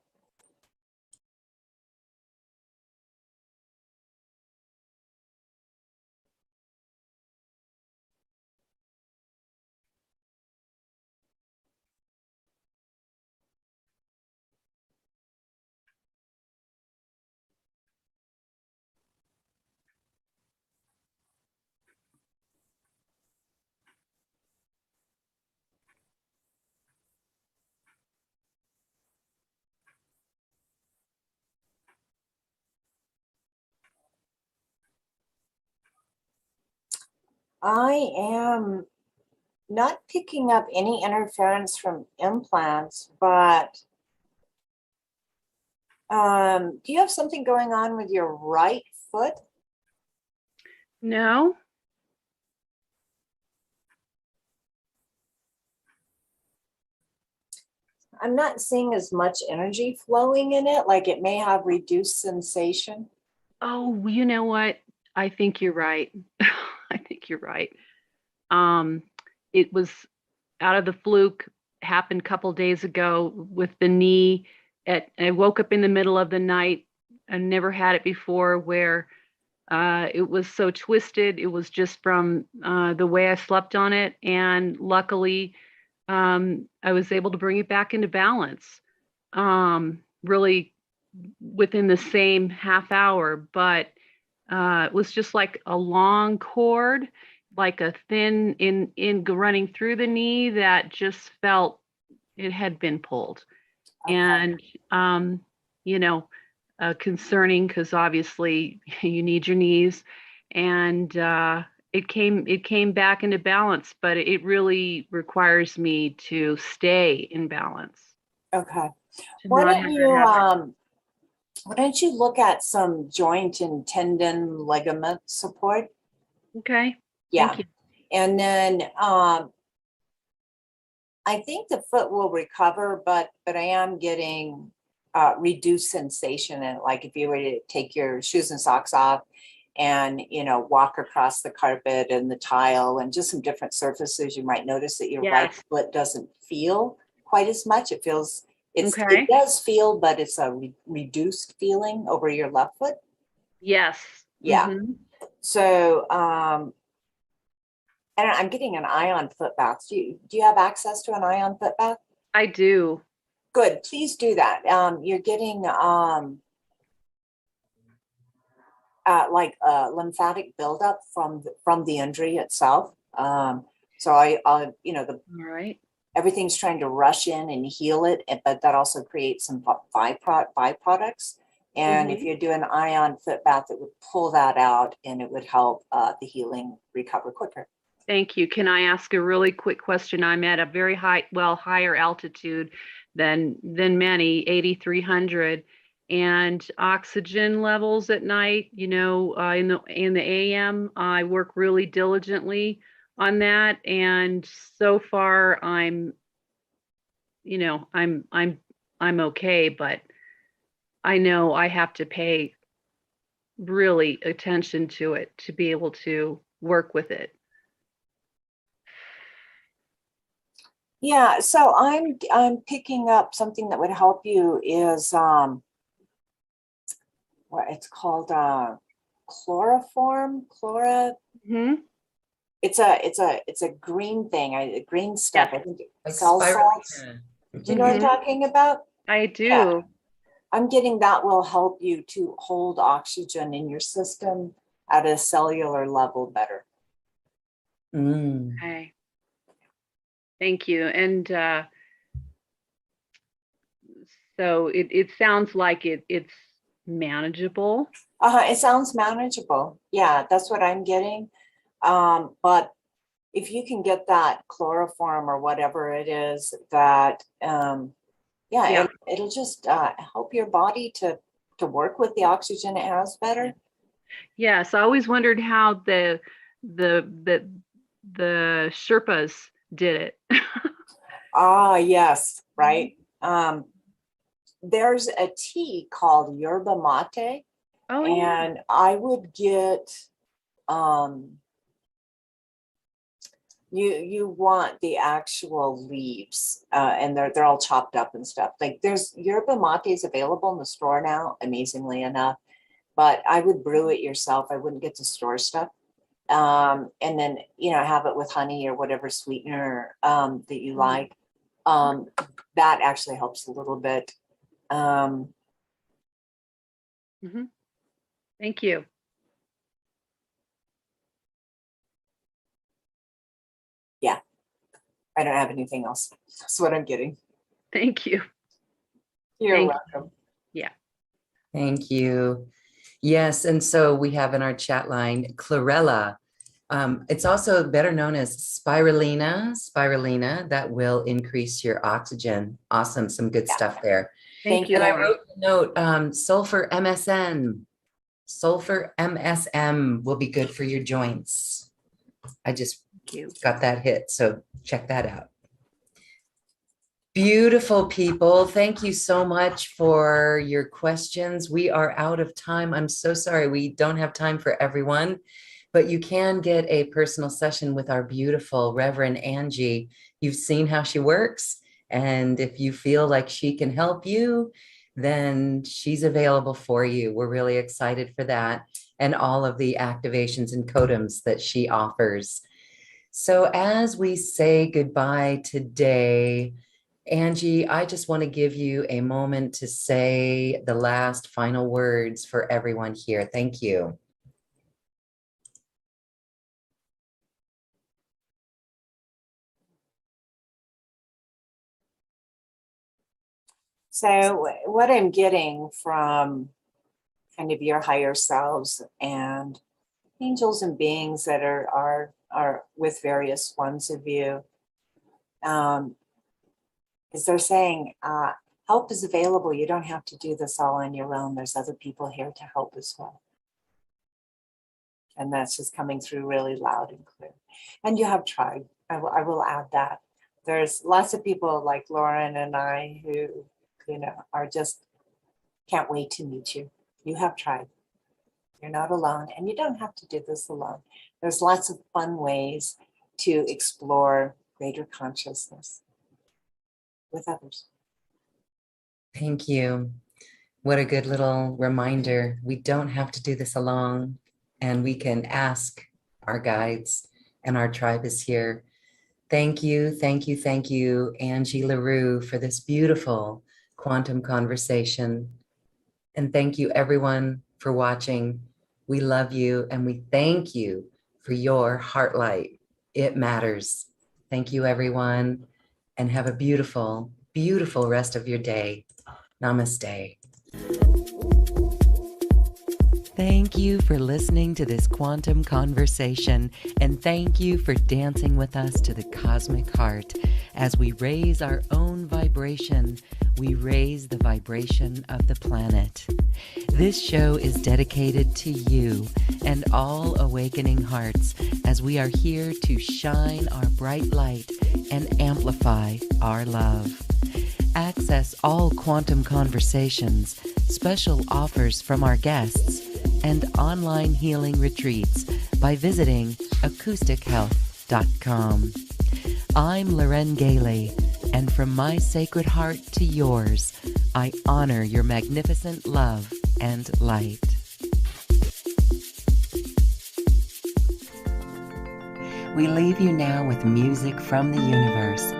I am not picking up any interference from implants, but do you have something going on with your right foot? No. I'm not seeing as much energy flowing in it, like it may have reduced sensation. Oh, you know what? I think you're right. I think you're right. It was out of the fluke, happened a couple days ago with the knee. I woke up in the middle of the night. I never had it before where it was so twisted. It was just from the way I slept on it. And luckily, I was able to bring it back into balance really within the same half hour. But it was just like a long cord, like a thin in running through the knee that just felt it had been pulled. Okay. And concerning because obviously you need your knees, and it came back into balance, but it really requires me to stay in balance. Okay. to Why not don't have you that happen. why don't you look at some joint and tendon ligament support? Okay. Yeah. Thank you. And then I think the foot will recover, but I am getting reduced sensation. And like if you were to take your shoes and socks off and, walk across the carpet and the tile and just some different surfaces, you might notice that your right Yes. foot doesn't feel quite as much. It feels, Okay. it does feel, but it's a reduced feeling over your left foot. Yes. Yeah. Mhm. So, and I'm getting an ion foot bath. Do you have access to an ion foot bath? I do. Good. Please do that. You're getting like a lymphatic buildup from the injury itself. So I'll All right. everything's trying to rush in and heal it, but that also creates some byproducts. And if Mhm. you do an ion foot bath, it would pull that out and it would help the healing recover quicker. Thank you. Can I ask a really quick question? I'm at a very higher altitude than many, 8,300, and oxygen levels at night. In the AM, I work really diligently on that, and so far I'm okay, but I know I have to pay really attention to it to be able to work with it. Yeah, so I'm picking up something that would help you is what it's called chloroform. Hmm. It's a green thing, a green stuff. Yes. I think Like cell salts. spirulina. Do you know what I'm talking about? I do. Yeah. I'm getting that will help you to hold oxygen in your system at a cellular level better. Mm. Okay. Thank you. And so it sounds like it's manageable. It sounds manageable. Yeah, that's what I'm getting. But if you can get that chloroform or whatever it is that, Yeah. it'll just help your body to work with the oxygen it has better. Yes, I always wondered how the Sherpas did it. Yes, right. There's a tea called yerba mate, Oh yeah. and I would get you want the actual leaves, and they're all chopped up and stuff. Like there's yerba mates available in the store now, amazingly enough. But I would brew it yourself. I wouldn't get to store stuff. And then have it with honey or whatever sweetener that you like. That actually helps a little bit. Thank you. Yeah, I don't have anything else. That's what I'm getting. Thank you. You're Thank welcome. Yeah. Thank you. Yes, and so we have in our chat line, Clarella. It's also better known as spirulina, that will increase your oxygen. Awesome. Some good stuff there. Thank you. And I wrote a note, sulfur MSM. Sulfur MSM will be good for your joints. I just got that hit, so check that out. Beautiful people. Thank you so much for your questions. We are out of time. I'm so sorry. We don't have time for everyone, but you can get a personal session with our beautiful Reverend Angie. You've seen how she works. And if you feel like she can help you, then she's available for you. We're really excited for that and all of the activations and codums that she offers. So as we say goodbye today, Angie, I just want to give you a moment to say the last final words for everyone here. Thank you. So what I'm getting from kind of your higher selves and angels and beings that are with various ones of you, is they're saying help is available. You don't have to do this all on your own. There's other people here to help as well. And that's just coming through really loud and clear. And you have tried. I will add that. There's lots of people like Lauren and I who, are just can't wait to meet you. You have tried. You're not alone, and you don't have to do this alone. There's lots of fun ways to explore greater consciousness with others. Thank you. What a good little reminder. We don't have to do this alone, and we can ask our guides, and our tribe is here. Thank you, thank you, thank you, Angie LaRue, for this beautiful quantum conversation. And thank you, everyone, for watching. We love you, and we thank you for your heart light. It matters. Thank you, everyone, and have a beautiful, beautiful rest of your day. Namaste. Thank you for listening to this quantum conversation, and thank you for dancing with us to the cosmic heart. As we raise our own vibration, we raise the vibration of the planet. This show is dedicated to you and all awakening hearts, as we are here to shine our bright light and amplify our love. Access all quantum conversations, special offers from our guests, and online healing retreats by visiting acoustichealth.com. I'm Loren Gailey, and from my sacred heart to yours, I honor your magnificent love and light. We leave you now with music from the universe.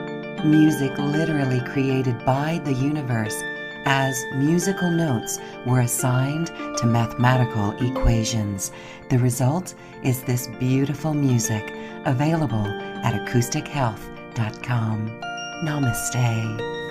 Music literally created by the universe, as musical notes were assigned to mathematical equations. The result is this beautiful music, available at acoustichealth.com. Namaste.